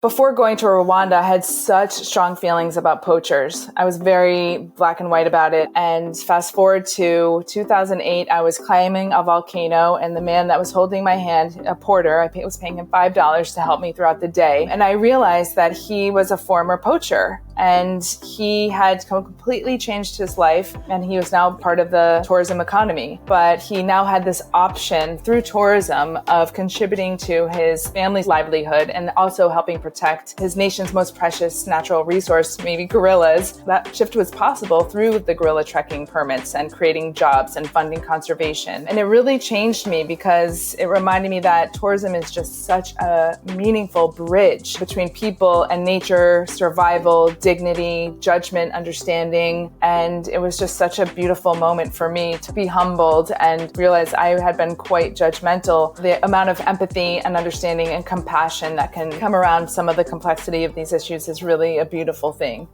Before going to Rwanda, I had such strong feelings about poachers. I was very black and white about it. And fast forward to 2008, I was climbing a volcano, and the man that was holding my hand, a porter, I was paying him $5 to help me throughout the day. And I realized that he was a former poacher, and he had completely changed his life, and he was now part of the tourism economy. But he now had this option through tourism of contributing to his family's livelihood and also helping protect his nation's most precious natural resource, maybe gorillas. That shift was possible through the gorilla trekking permits and creating jobs and funding conservation. And it really changed me because it reminded me that tourism is just such a meaningful bridge between people and nature, survival, dignity, judgment, understanding. And it was just such a beautiful moment for me to be humbled and realize I had been quite judgmental. The amount of empathy and understanding and compassion that can come around some of the complexity of these issues is really a beautiful thing.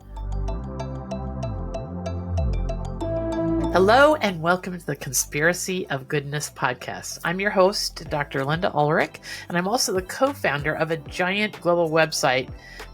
Hello and welcome to the Conspiracy of Goodness podcast. I'm your host, Dr. Linda Ulrich, and I'm also the co-founder of a giant global website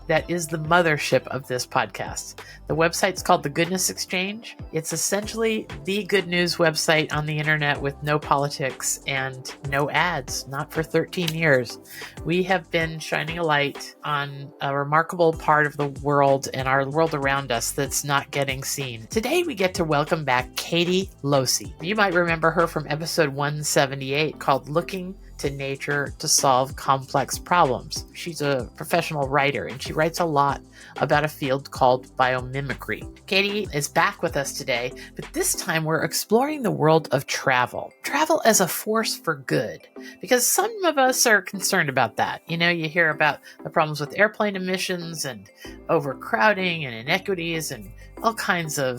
that is the mothership of this podcast. The website's called The Goodness Exchange. It's essentially the good news website on the internet with no politics and no ads, not for 13 years. We have been shining a light on a remarkable part of the world and our world around us that's not getting seen. Today, we get to welcome back Katie Losey. You might remember her from episode 178 called Looking to Nature to Solve Complex Problems. She's a professional writer and she writes a lot about a field called biomimicry. Katie is back with us today, but this time we're exploring the world of travel. Travel as a force for good, because some of us are concerned about that. You know, you hear about the problems with airplane emissions and overcrowding and inequities and all kinds of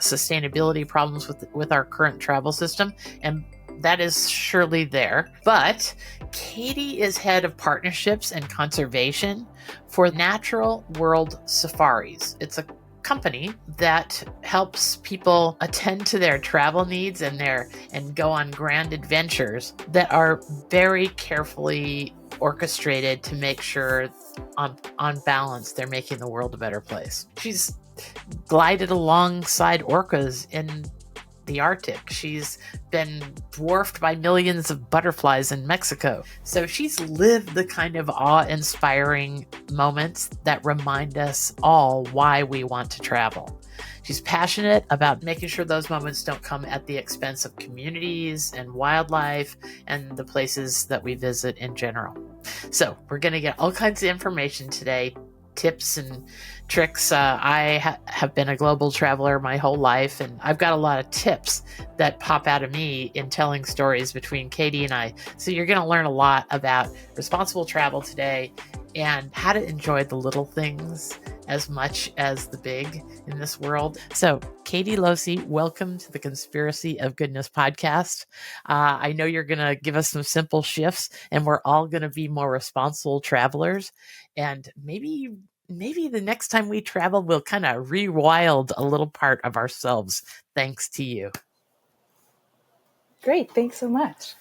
sustainability problems with our current travel system, and that is surely there. But Katie is head of partnerships and conservation for Natural World Safaris. It's a company that helps people attend to their travel needs and go on grand adventures that are very carefully orchestrated to make sure on balance they're making the world a better place. She's glided alongside orcas in the Arctic. She's been dwarfed by millions of butterflies in Mexico. So she's lived the kind of awe-inspiring moments that remind us all why we want to travel. She's passionate about making sure those moments don't come at the expense of communities and wildlife and the places that we visit in general. So we're going to get all kinds of information today, tips and tricks. I have been a global traveler my whole life, and I've got a lot of tips that pop out of me in telling stories between Katie and I. So you're going to learn a lot about responsible travel today and how to enjoy the little things as much as the big in this world. So Katie Losey, welcome to the Conspiracy of Goodness podcast. I know you're going to give us some simple shifts, and we're all going to be more responsible travelers. And maybe the next time we travel, we'll kind of rewild a little part of ourselves, thanks to you. Great. Thanks so much.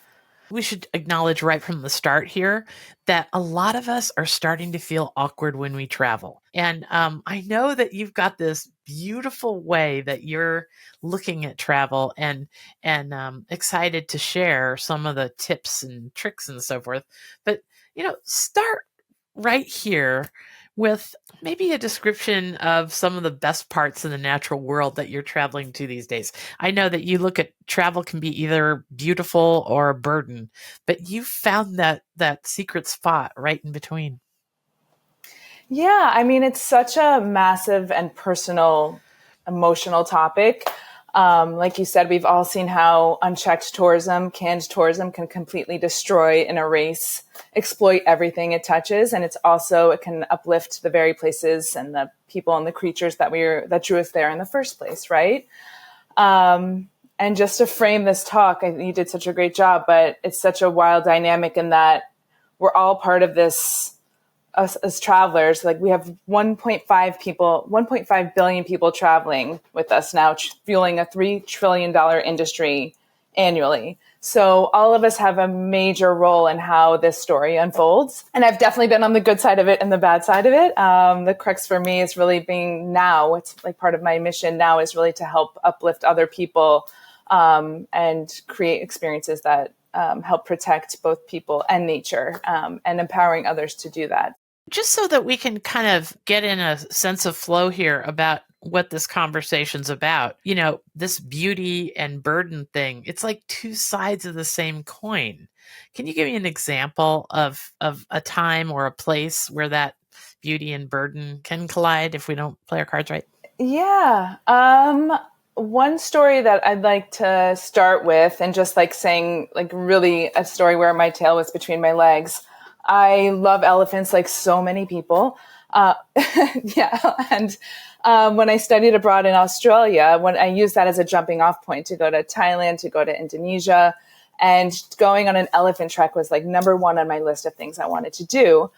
We should acknowledge right from the start here that a lot of us are starting to feel awkward when we travel. And I know that you've got this beautiful way that you're looking at travel and excited to share some of the tips and tricks and so forth. But, start right here with maybe a description of some of the best parts of the natural world that you're traveling to these days. I know that you look at travel can be either beautiful or a burden, but you found that secret spot right in between. Yeah, I mean, it's such a massive and personal, emotional topic. Like you said, we've all seen how unchecked tourism, canned tourism can completely destroy and erase, exploit everything it touches. And it can uplift the very places and the people and the creatures that drew us there in the first place, right? And just to frame this talk, I think you did such a great job, but it's such a wild dynamic in that we're all part of this. Us as travelers, like we have 1.5 billion people traveling with us now, fueling a $3 trillion industry annually. So all of us have a major role in how this story unfolds. And I've definitely been on the good side of it and the bad side of it. The crux for me is really being now, it's like part of my mission now is really to help uplift other people and create experiences that help protect both people and nature, and empowering others to do that. Just so that we can kind of get in a sense of flow here about what this conversation's about, this beauty and burden thing, it's like two sides of the same coin. Can you give me an example of a time or a place where that beauty and burden can collide if we don't play our cards right? Yeah. One story that I'd like to start with, and just like saying, like really a story where my tail was between my legs. I love elephants like so many people. Yeah. And when I studied abroad in Australia, when I used that as a jumping off point to go to Thailand, to go to Indonesia, and going on an elephant trek was like number one on my list of things I wanted to do.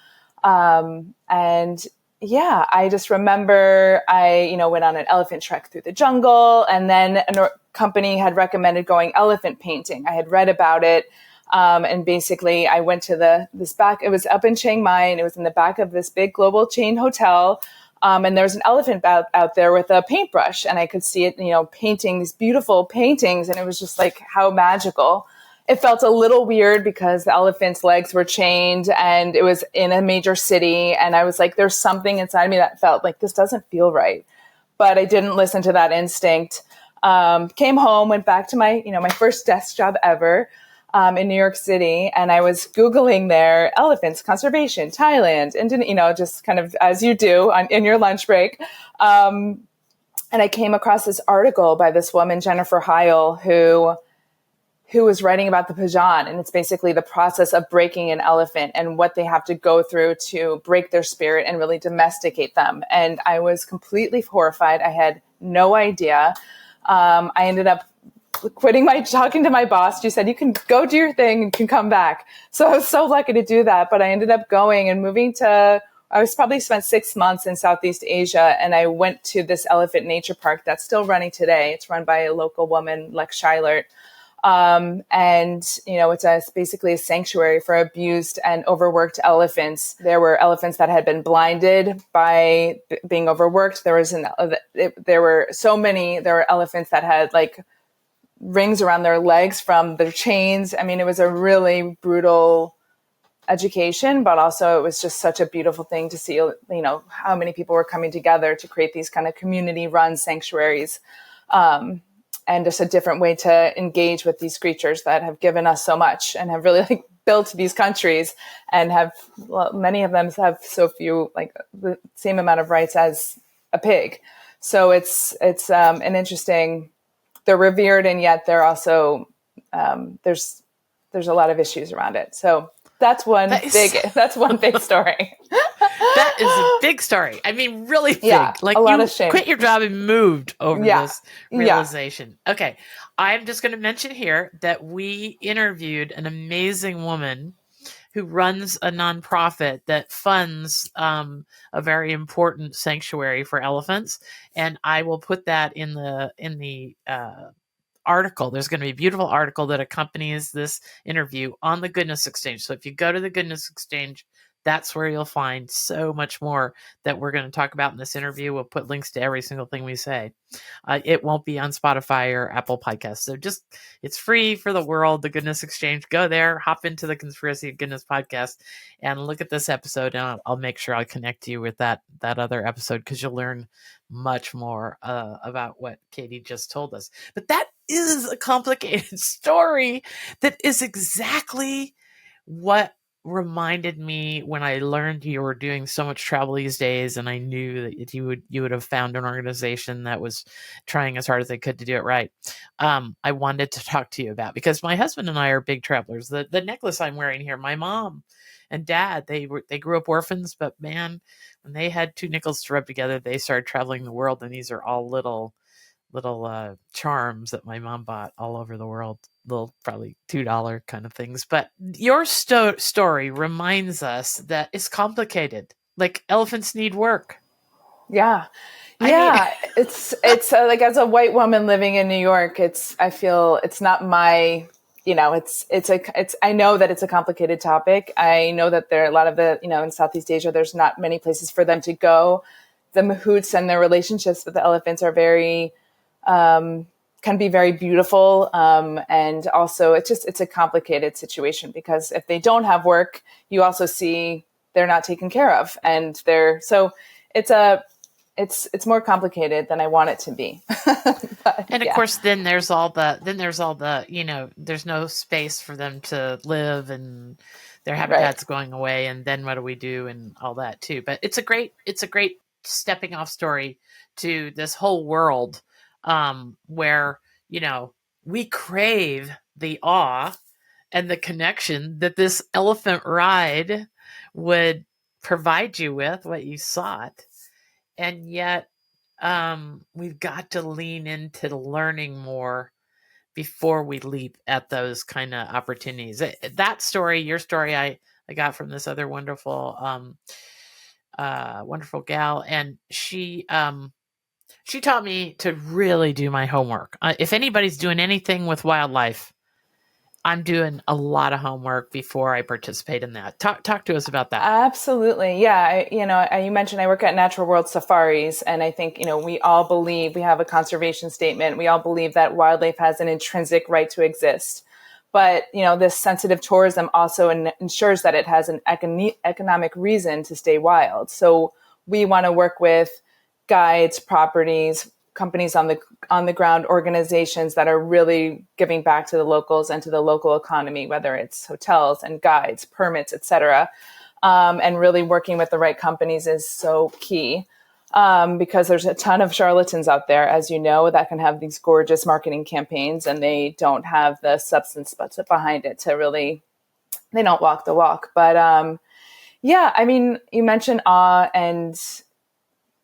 And yeah, I just remember I, went on an elephant trek through the jungle, and then a company had recommended going elephant painting. I had read about it. And basically I went to this back, it was up in Chiang Mai, and it was in the back of this big global chain hotel. And there was an elephant out there with a paintbrush, and I could see it, painting these beautiful paintings. And it was just like, how magical. It felt a little weird because the elephant's legs were chained and it was in a major city. And I was like, there's something inside me that felt like this doesn't feel right. But I didn't listen to that instinct. Came home, went back to my, my first desk job ever. In New York City, and I was Googling their elephants conservation, Thailand, and just kind of as you do in your lunch break. And I came across this article by this woman, Jennifer Heil, who was writing about the Pajan, and it's basically the process of breaking an elephant and what they have to go through to break their spirit and really domesticate them. And I was completely horrified. I had no idea. I ended up talking to my boss. She said, you can go do your thing and can come back. So I was so lucky to do that. But I ended up going and I was probably spent 6 months in Southeast Asia. And I went to this elephant nature park that's still running today. It's run by a local woman, Lex Scheilert. It's basically a sanctuary for abused and overworked elephants. There were elephants that had been blinded by being overworked. There were elephants that had like rings around their legs from their chains. I mean, it was a really brutal education, but also it was just such a beautiful thing to see, how many people were coming together to create these kind of community run sanctuaries. And just a different way to engage with these creatures that have given us so much and have really built these countries, and many of them have so few, like the same amount of rights as a pig. So it's an interesting, they're revered, and yet they're also, there's a lot of issues around it. So that's one big story. That is a big story. I mean, really big. Yeah, like a lot you of shame. Quit your job and moved over this realization. Yeah. Okay. I'm just going to mention here that we interviewed an amazing woman who runs a nonprofit that funds a very important sanctuary for elephants. And I will put that in the article. There's going to be a beautiful article that accompanies this interview on the Goodness Exchange. So if you go to the Goodness Exchange, that's where you'll find so much more that we're going to talk about in this interview. We'll put links to every single thing we say. It won't be on Spotify or Apple Podcasts. So it's free for the world, the Goodness Exchange. Go there, hop into the Conspiracy of Goodness podcast and look at this episode. And I'll make sure I'll connect you with that other episode, because you'll learn much more about what Katie just told us. But that is a complicated story that is exactly what reminded me when I learned you were doing so much travel these days, and I knew that you would have found an organization that was trying as hard as they could to do it right. I wanted to talk to you about, because my husband and I are big travelers. The necklace I'm wearing here, my mom and dad, they grew up orphans, but man, when they had 2 nickels to rub together, they started traveling the world. And these are all little charms that my mom bought all over the world, little probably $2 kind of things. But your story reminds us that it's complicated. Like, elephants need work. Yeah. It's like, as a white woman living in New York, I feel it's not my I know that it's a complicated topic. I know that there are a lot of in Southeast Asia, there's not many places for them to go. The mahouts and their relationships with the elephants are can be very beautiful. And also it's a complicated situation because if they don't have work, you also see they're not taken care of. And it's it's more complicated than I want it to be. And of course, then there's all the, there's no space for them to live and their habitat's going away. And then what do we do and all that too. But it's a great stepping off story to this whole world where, we crave the awe and the connection that this elephant ride would provide you with, what you sought. And yet, we've got to lean into learning more before we leap at those kind of opportunities. That story, your story, I got from this other wonderful, wonderful gal, and she taught me to really do my homework. If anybody's doing anything with wildlife, I'm doing a lot of homework before I participate in that. Talk to us about that. Absolutely. Yeah. You mentioned I work at Natural World Safaris, and I think, we all believe we have a conservation statement. We all believe that wildlife has an intrinsic right to exist. But, this sensitive tourism also ensures that it has an economic reason to stay wild. So we want to work with guides, properties, companies on the ground, organizations that are really giving back to the locals and to the local economy, whether it's hotels and guides, permits, et cetera. And really working with the right companies is so key because there's a ton of charlatans out there, as you know, that can have these gorgeous marketing campaigns and they don't have the substance behind it they don't walk the walk. But you mentioned awe and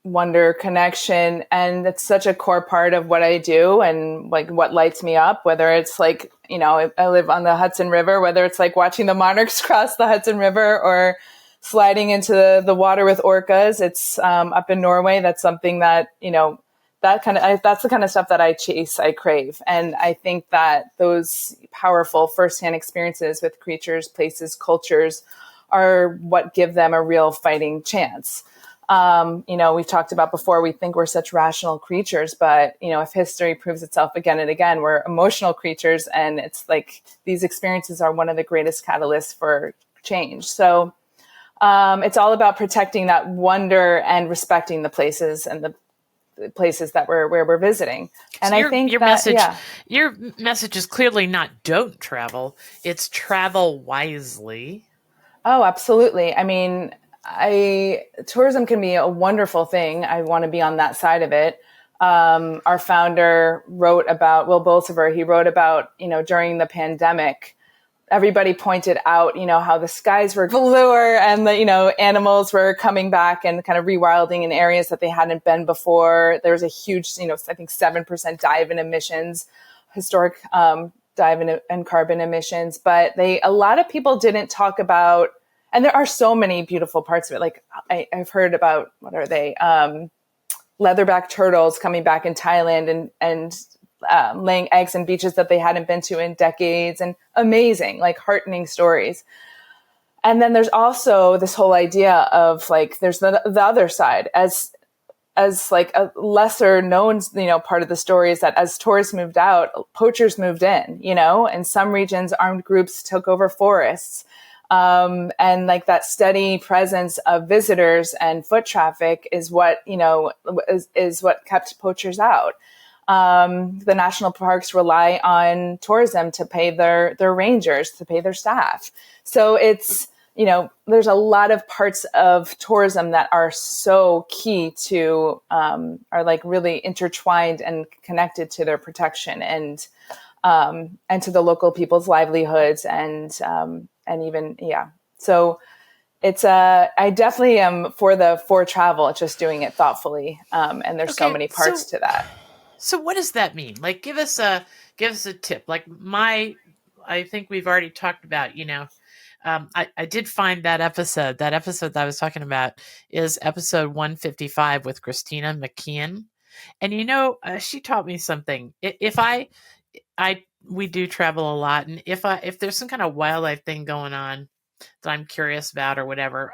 wonder, connection, and it's such a core part of what I do and like what lights me up, whether it's like, I live on the Hudson River, whether it's like watching the monarchs cross the Hudson River or sliding into the water with orcas. It's up in Norway. That's something that, that's the kind of stuff that I chase, I crave. And I think that those powerful firsthand experiences with creatures, places, cultures are what give them a real fighting chance. We've talked about before, we think we're such rational creatures, but, if history proves itself again and again, we're emotional creatures. And it's like these experiences are one of the greatest catalysts for change. So it's all about protecting that wonder and respecting the places and the places that where we're visiting. And so I think your message is clearly not don't travel, it's travel wisely. Oh, absolutely. I mean, tourism can be a wonderful thing. I want to be on that side of it. Our founder wrote about, Will Bolsover, he wrote about, during the pandemic, everybody pointed out, how the skies were bluer and the, animals were coming back and kind of rewilding in areas that they hadn't been before. There was a huge, I think 7% dive in emissions, historic dive in carbon emissions. But a lot of people didn't talk about, and there are so many beautiful parts of it. Like I've heard about, what are they? Leatherback turtles coming back in Thailand and laying eggs in beaches that they hadn't been to in decades, and amazing, like heartening stories. And then there's also this whole idea of like, there's the other side as like a lesser known, part of the story is that as tourists moved out, poachers moved in, and some regions, armed groups took over forests. And like that steady presence of visitors and foot traffic is what, is what kept poachers out. The national parks rely on tourism to pay their rangers, to pay their staff. So it's, there's a lot of parts of tourism that are so key to, are like really intertwined and connected to their protection and to the local people's livelihoods and even, So it's I definitely am for travel, just doing it thoughtfully. And there's so many parts to that. So what does that mean? Like, give us a tip. Like I think we've already talked about, I did find that episode that I was talking about is episode 155 with Christina McKeon. And, she taught me something. If I we do travel a lot, and if there's some kind of wildlife thing going on that I'm curious about or whatever,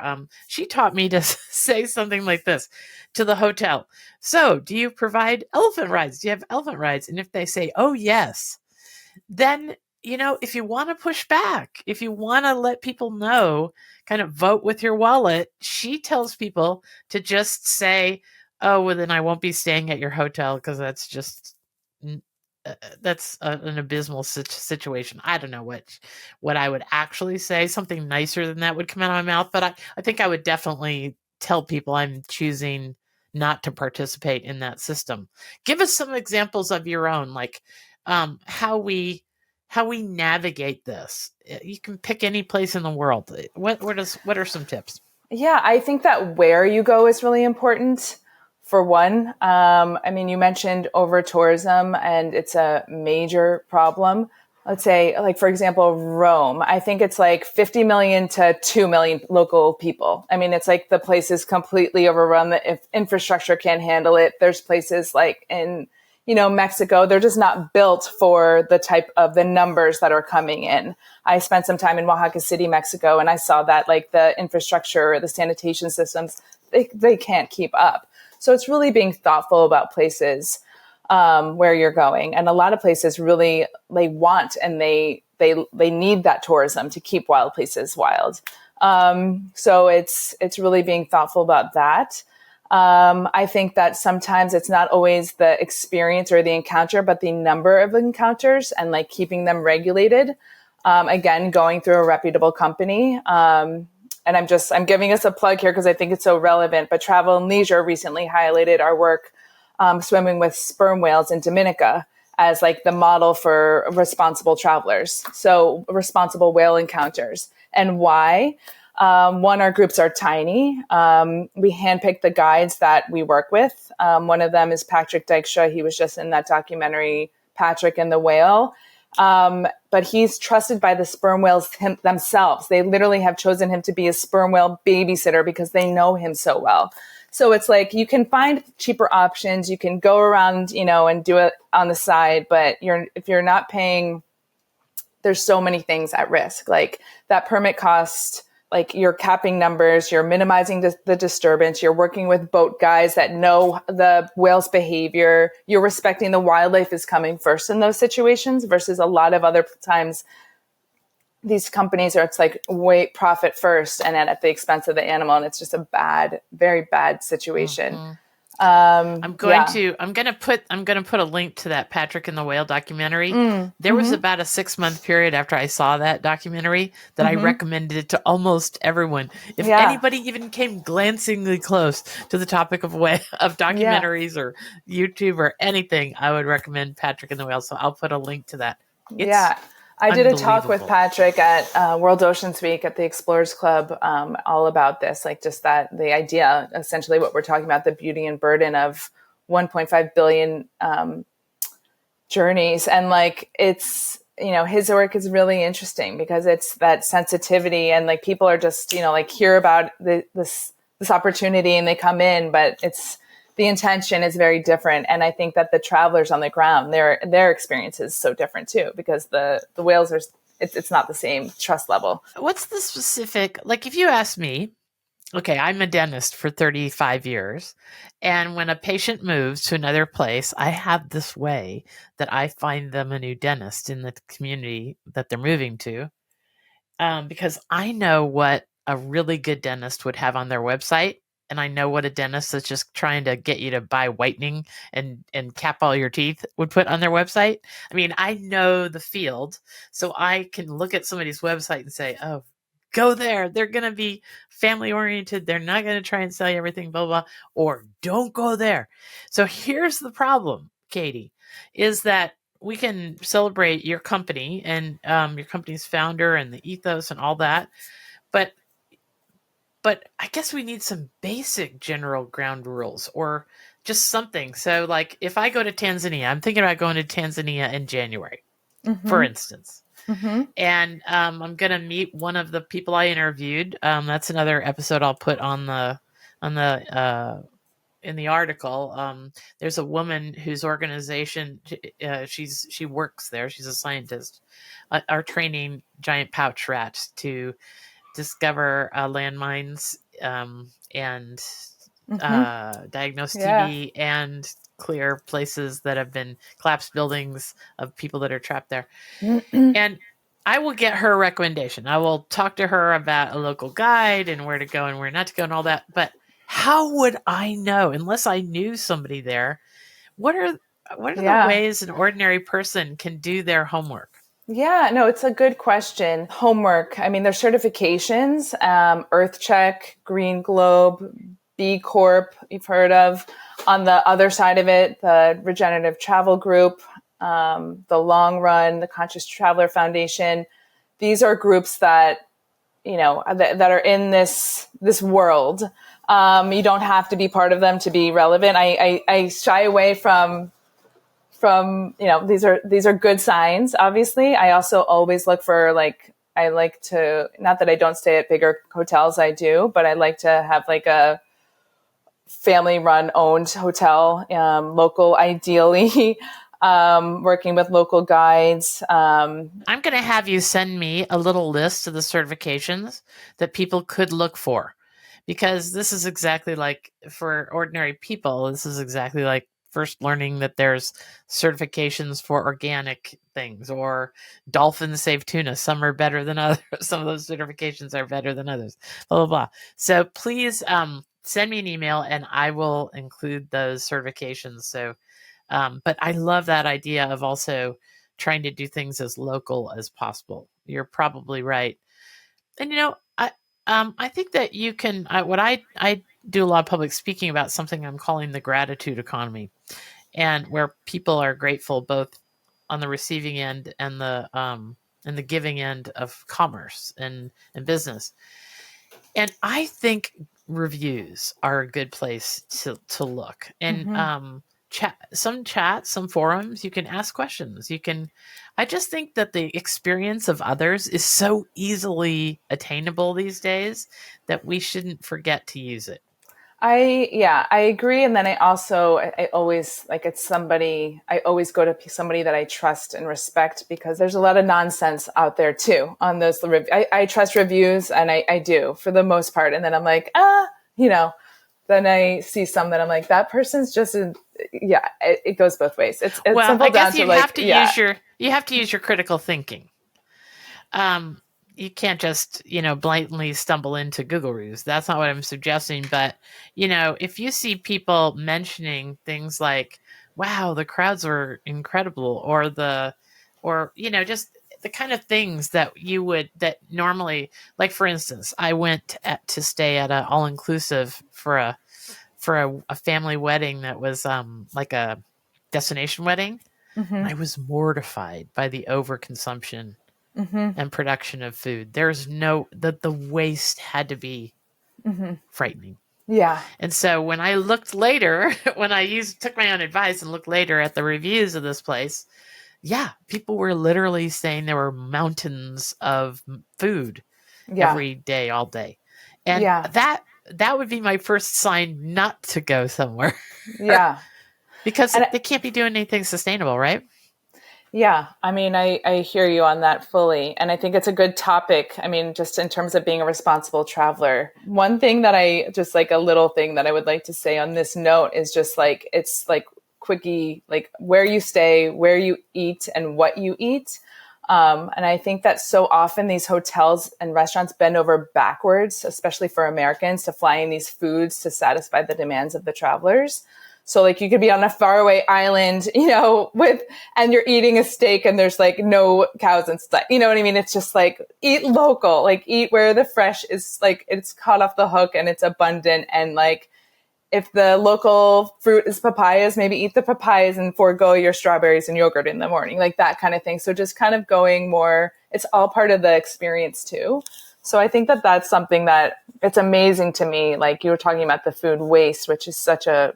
she taught me to say something like this to the hotel. So, do you provide elephant rides? Do you have elephant rides? And if they say, oh, yes, then, if you want to push back, if you want to let people know, kind of vote with your wallet, she tells people to just say, oh, well, then I won't be staying at your hotel because that's just that's an abysmal situation. I don't know what I would actually say. Something nicer than that would come out of my mouth, but I think I would definitely tell people I'm choosing not to participate in that system. Give us some examples of your own, like how we navigate this. You can pick any place in the world. What are some tips? Yeah, I think that where you go is really important. For one, you mentioned over tourism, and it's a major problem. Let's say, like, for example, Rome. I think it's like 50 million to 2 million local people. I mean, it's like the place is completely overrun. The infrastructure can't handle it. There's places like in, Mexico, they're just not built for the numbers that are coming in. I spent some time in Oaxaca City, Mexico, and I saw that like the infrastructure, the sanitation systems, they can't keep up. So it's really being thoughtful about places where you're going. And a lot of places really, they want and they need that tourism to keep wild places wild. So it's really being thoughtful about that. I think that sometimes it's not always the experience or the encounter, but the number of encounters and like keeping them regulated. Again, going through a reputable company. And I'm giving us a plug here because I think it's so relevant, but Travel and Leisure recently highlighted our work swimming with sperm whales in Dominica as like the model for responsible travelers. So responsible whale encounters. And why? One, our groups are tiny. We handpick the guides that we work with. One of them is Patrick Dykstra. He was just in that documentary, Patrick and the Whale. But he's trusted by the sperm whales themselves. They literally have chosen him to be a sperm whale babysitter because they know him so well. So it's like you can find cheaper options. You can go around, and do it on the side. But if you're not paying, there's so many things at risk. Like that permit cost, like you're capping numbers, you're minimizing the disturbance, you're working with boat guys that know the whale's behavior, you're respecting the wildlife is coming first in those situations versus a lot of other times these companies it's like wait, profit first and then at the expense of the animal. And it's just a very bad situation. Mm-hmm. I'm going to put a link to that Patrick and the Whale documentary. There was about a 6-month period after I saw that documentary that I recommended it to almost everyone. If anybody even came glancingly close to the topic of documentaries or YouTube or anything, I would recommend Patrick and the Whale. So I'll put a link to that. I did a talk with Patrick at World Oceans Week at the Explorers Club all about this, like just the idea, essentially what we're talking about, the beauty and burden of 1.5 billion journeys. And like it's, his work is really interesting because it's that sensitivity and like people are just, like hear about this opportunity and they come in, but the intention is very different. And I think that the travelers on the ground, their experience is so different too, because the whales it's not the same trust level. What's the specific, like if you ask me, okay, I'm a dentist for 35 years. And when a patient moves to another place, I have this way that I find them a new dentist in the community that they're moving to. Because I know what a really good dentist would have on their website. And I know what a dentist that's just trying to get you to buy whitening and cap all your teeth would put on their website. I mean, I know the field, so I can look at somebody's website and say, oh, go there. They're going to be family oriented. They're not going to try and sell you everything, blah, blah, or don't go there. So here's the problem, Katie, is that we can celebrate your company and your company's founder and the ethos and all that. But I guess we need some basic general ground rules or just something. So like if I go to Tanzania, I'm thinking about going to Tanzania in January, for instance. And I'm going to meet one of the people I interviewed. That's another episode I'll put on the in the article, there's a woman whose organization, she works there. She's a scientist, are training giant pouch rats to discover landmines, and diagnose Yeah. TB and clear places that have been collapsed buildings of people that are trapped there. And I will get her recommendation. I will talk to her about a local guide and where to go and where not to go and all that. But how would I know unless I knew somebody there? What are the ways an ordinary person can do their homework? Yeah, no, it's a good question. Homework. I mean, there's certifications, Earth Check, Green Globe, B Corp, you've heard of. On the other side of it, the Regenerative Travel Group, the Long Run, the Conscious Traveler Foundation. These are groups that, that are in this world. You don't have to be part of them to be relevant. I shy away from these are good signs. Obviously, I also always look for I like to, not that I don't stay at bigger hotels, I do, but I like to have like a family run owned hotel, local, ideally, working with local guides. I'm going to have you send me a little list of the certifications that people could look for, because this is exactly like for ordinary people. This is exactly like first learning that there's certifications for organic things, or dolphins save tuna. Some are better than others. Some of those certifications are better than others. Blah, blah, blah. So please send me an email and I will include those certifications. So, but I love that idea of also trying to do things as local as possible. You're probably right. And, I think that you can, I do a lot of public speaking about something I'm calling the gratitude economy, and where people are grateful both on the receiving end and the giving end of commerce and business. And I think reviews are a good place to look. And some forums, you can ask questions. I just think that the experience of others is so easily attainable these days that we shouldn't forget to use it. I agree. And then I always I always go to somebody that I trust and respect, because there's a lot of nonsense out there too on those. I trust reviews, and I do for the most part. And then I'm like, then I see some that I'm like, that person's just, it goes both ways. It's well, simple I guess down you to have to use your critical thinking. You can't just, blatantly stumble into Google reviews. That's not what I'm suggesting. But, if you see people mentioning things like, wow, the crowds were incredible, or just the kind of things that that normally, like, for instance, I went to stay at an all-inclusive for a family wedding that was like a destination wedding. Mm-hmm. I was mortified by the overconsumption and production of food. There's the waste had to be frightening. Yeah. And so when I looked later, when I took my own advice and looked later at the reviews of this place, people were literally saying there were mountains of food every day, all day. And that would be my first sign not to go somewhere. Yeah. Because they can't be doing anything sustainable, right? Yeah, I mean, I hear you on that fully. And I think it's a good topic. I mean, just in terms of being a responsible traveler. One thing that a little thing that I would like to say on this note is just it's quickie, where you stay, where you eat, and what you eat. And I think that so often these hotels and restaurants bend over backwards, especially for Americans, to fly in these foods to satisfy the demands of the travelers. So you could be on a faraway island, and you're eating a steak and there's no cows and stuff. You know what I mean? It's just eat local, eat where the fresh is, it's caught off the hook and it's abundant. And if the local fruit is papayas, maybe eat the papayas and forego your strawberries and yogurt in the morning, that kind of thing. So just kind of going more, it's all part of the experience too. So I think that that's something that it's amazing to me. You were talking about the food waste, which is such a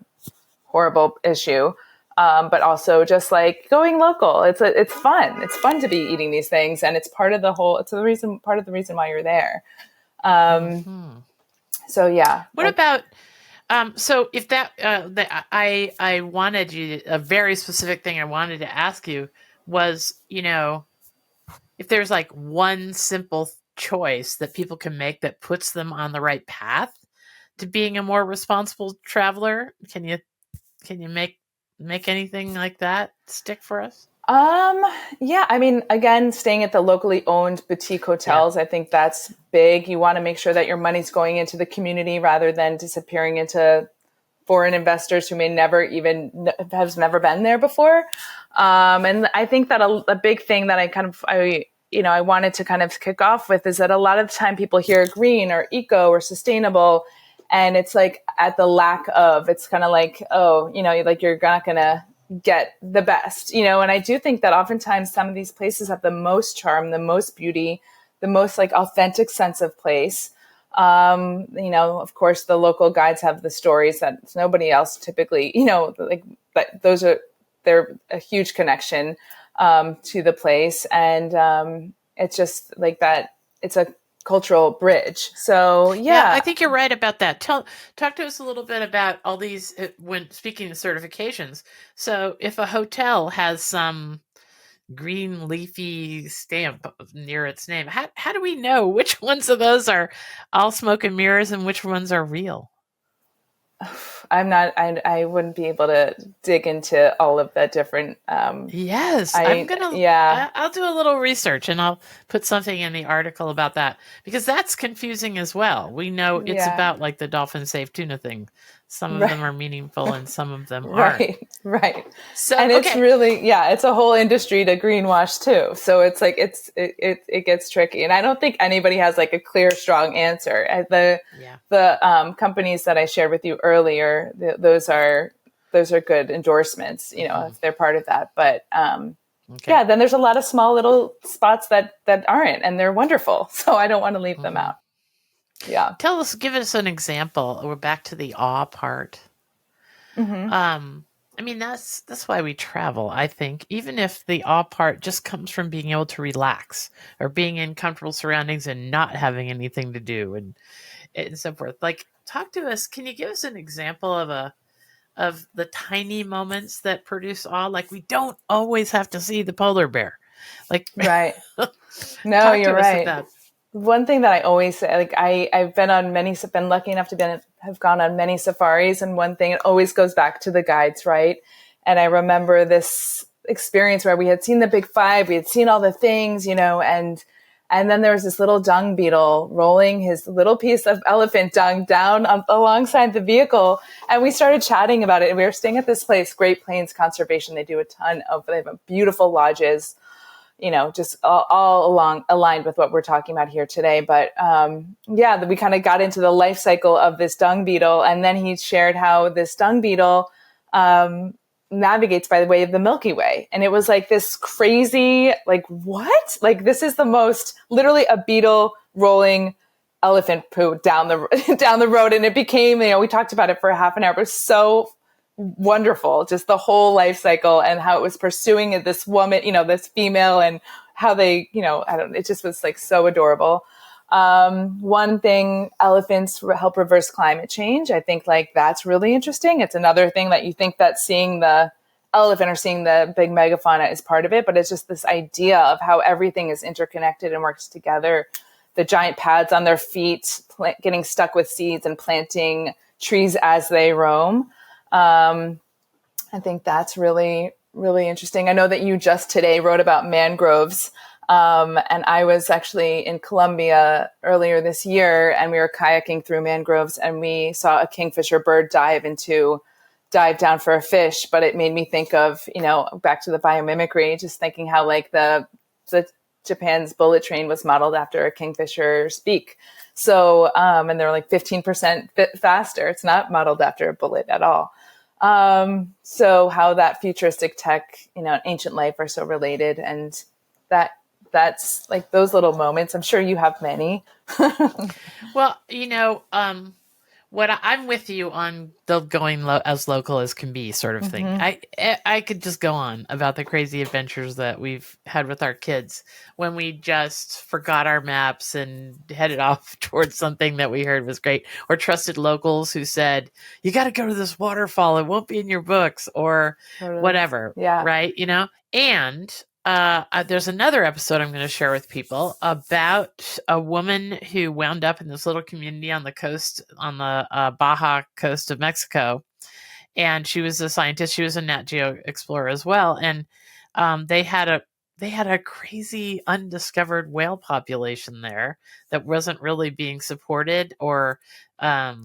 horrible issue. But also just going local. It's fun. It's fun to be eating these things. And it's part of part of the reason why you're there. So yeah. What about, So if I wanted you, a very specific thing I wanted to ask you was, if there's like one simple choice that people can make that puts them on the right path to being a more responsible traveler, can you make anything like that stick for us? Yeah, I mean, again, staying at the locally owned boutique Yeah. hotels, I think that's big. You want to make sure that your money's going into the community rather than disappearing into foreign investors who may never even has never been there before. And I think that a big thing that I wanted to kind of kick off with is that a lot of the time people hear green or eco or sustainable, and it's like at the lack of, it's kind of like, oh, like you're not going to get the best, and I do think that oftentimes some of these places have the most charm, the most beauty, the most like authentic sense of place. Of course, the local guides have the stories that nobody else typically, but they're a huge connection to the place. And it's just like that. It's a cultural bridge. So, Yeah, I yeah. think you're right about that. Talk to us a little bit about all these when speaking of certifications. So, if a hotel has some green leafy stamp near its name, how do we know which ones of those are all smoke and mirrors and which ones are real? I wouldn't be able to dig into all of the different, Yes, yeah, I'll do a little research and I'll put something in the article about that because that's confusing as well. We know it's yeah. about like the dolphin safe tuna thing. Some of them Right. are meaningful and some of them aren't. Right, right. So, And it's okay. really, yeah, it's a whole industry to greenwash too. So it's like it gets tricky. And I don't think anybody has like a clear, strong answer. Yeah. The companies that I shared with you earlier, those are good endorsements, Mhm. if they're part of that. But Okay. yeah, then there's a lot of small little spots that aren't, and they're wonderful. So I don't want to leave them Mhm. out. Yeah. Give us an example. We're back to the awe part. Hmm. Um, I mean, that's why we travel, I think. Even if the awe part just comes from being able to relax or being in comfortable surroundings and not having anything to do and so forth. Like, talk to us. Can you give us an example of the tiny moments that produce awe? Like, we don't always have to see the polar bear. Like, Right. No, talk you're to us right. about. One thing that I always say, like I've been lucky enough to have gone on many safaris, and one thing, it always goes back to the guides, right? And I remember this experience where we had seen the big five, we had seen all the things, and then there was this little dung beetle rolling his little piece of elephant dung down alongside the vehicle, and we started chatting about it. And we were staying at this place, Great Plains Conservation. They have beautiful lodges, just all along aligned with what we're talking about here today. But yeah, we kind of got into the life cycle of this dung beetle. And then he shared how this dung beetle navigates by the way of the Milky Way. And it was like this crazy, like, what? Like, this is the most literally a beetle rolling elephant poo down the down the road. And it became, we talked about it for a half an hour. It was so wonderful, just the whole life cycle and how it was pursuing this woman, this female, and how they, it just was like so adorable. One thing, elephants help reverse climate change. I think like that's really interesting. It's another thing that you think that seeing the elephant or seeing the big megafauna is part of it, but it's just this idea of how everything is interconnected and works together. The giant pads on their feet, getting stuck with seeds and planting trees as they roam. I think that's really, really interesting. I know that you just today wrote about mangroves. And I was actually in Colombia earlier this year, and we were kayaking through mangroves, and we saw a kingfisher bird dive down for a fish. But it made me think of, back to the biomimicry, just thinking how like the Japan's bullet train was modeled after a kingfisher's beak. So, and they're like 15% faster. It's not modeled after a bullet at all. So how that futuristic tech, ancient life are so related, and that's like those little moments. I'm sure you have many. Well, I'm with you on the going as local as can be sort of thing. I could just go on about the crazy adventures that we've had with our kids when we just forgot our maps and headed off towards something that we heard was great, or trusted locals who said, you got to go to this waterfall. It won't be in your books or whatever. Yeah. Right. And there's another episode I'm going to share with people about a woman who wound up in this little community on the coast, on the Baja coast of Mexico. And she was a scientist. She was a Nat Geo explorer as well. And they had a crazy undiscovered whale population there that wasn't really being supported or I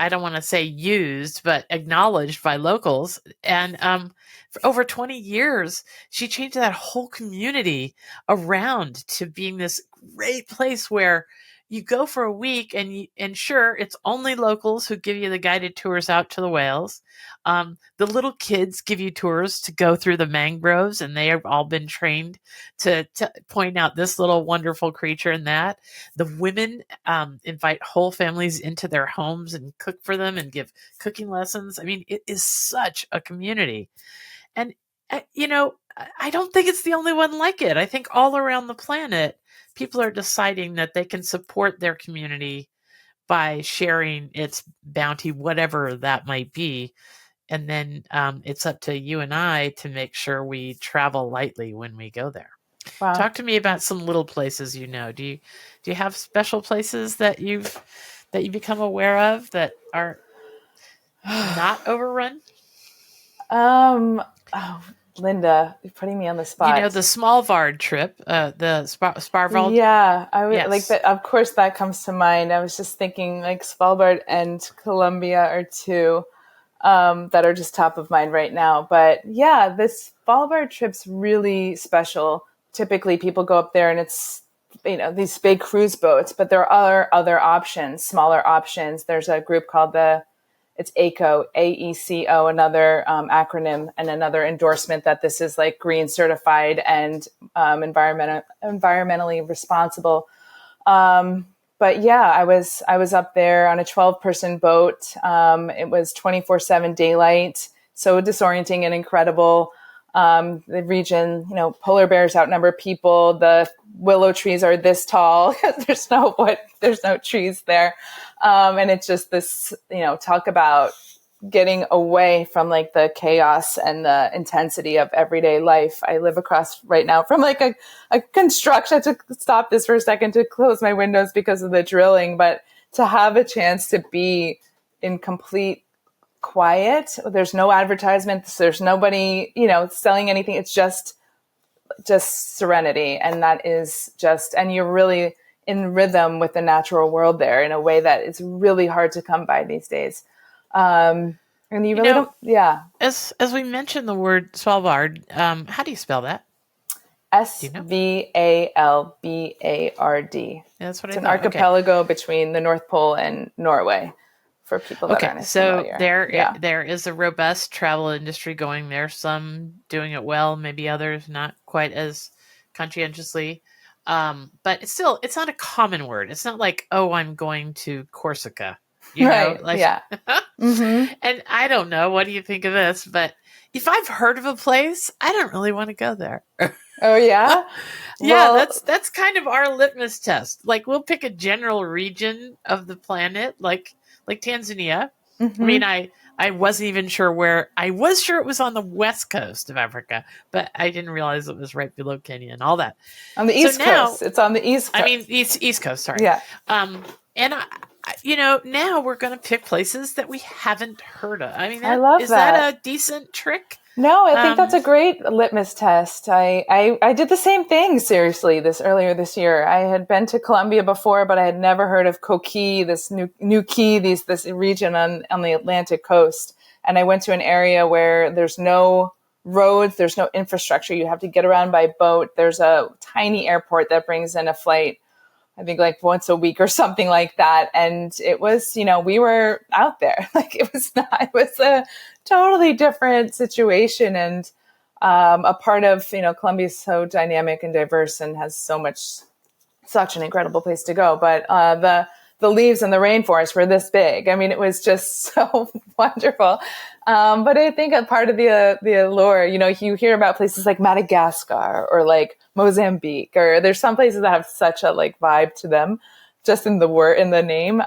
don't want to say used, but acknowledged by locals. And for over 20 years, she changed that whole community around to being this great place where you go for a week and sure, it's only locals who give you the guided tours out to the whales. The little kids give you tours to go through the mangroves, and they have all been trained to point out this little wonderful creature and that. The women invite whole families into their homes and cook for them and give cooking lessons. I mean, it is such a community. And, I don't think it's the only one like it. I think all around the planet, people are deciding that they can support their community by sharing its bounty, whatever that might be. And then it's up to you and I to make sure we travel lightly when we go there. Wow. Talk to me about some little places you know. Do you have special places that you become aware of that are not overrun? Oh, Linda, you're putting me on the spot. The Svalbard trip, the Sparvald. Yeah, I would Yes. like that. Of course, that comes to mind. I was just thinking like Svalbard and Colombia are two that are just top of mind right now. But yeah, this Svalbard trip's really special. Typically, people go up there and it's these big cruise boats, but there are other options, smaller options. There's a group called it's AECO, AECO, another acronym and another endorsement that this is like green certified and environmentally responsible. But yeah, I was up there on a 12-person boat. It was 24/7 daylight, so disorienting and incredible. The region, polar bears outnumber people. The willow trees are this tall. There's no trees there. And it's just this, talk about getting away from like the chaos and the intensity of everyday life. I live across right now from like a construction. I had to stop this for a second to close my windows because of the drilling, but to have a chance to be in complete quiet. There's no advertisements. There's nobody, selling anything. It's just serenity. And that is and you're really in rhythm with the natural world there in a way that it's really hard to come by these days. And you really don't, yeah. As we mentioned the word Svalbard, how do you spell that? Svalbard. Yeah, that's what it's an archipelago between the North Pole and Norway. For people that aren't as familiar. There is a robust travel industry going there. Some doing it well, maybe others not quite as conscientiously. But it's not a common word. It's not like, oh, I'm going to Corsica. Yeah. Mm-hmm. And I don't know. What do you think of this? But if I've heard of a place, I don't really want to go there. Oh yeah? Yeah, that's kind of our litmus test. Like we'll pick a general region of the planet, like Tanzania. Mm-hmm. I mean, I wasn't even sure where. I was sure it was on the west coast of Africa, but I didn't realize it was right below Kenya and all that. On the east coast. It's on the east coast. I mean, east coast, sorry. Yeah. And now we're going to pick places that we haven't heard of. I mean, I love is that a decent trick? No, I think that's a great litmus test. I did the same thing, seriously, earlier this year. I had been to Colombia before, but I had never heard of Coquille, this new key, this region on the Atlantic coast. And I went to an area where there's no roads, there's no infrastructure. You have to get around by boat. There's a tiny airport that brings in a flight, I think like once a week or something like that. And it was, we were out there. Like it was a totally different situation. And a part of, Colombia is so dynamic and diverse and has such an incredible place to go. But the the leaves in the rainforest were this big. I mean, it was just so wonderful. But I think a part of the allure, you hear about places like Madagascar or like Mozambique, or there's some places that have such a like vibe to them, just in the name.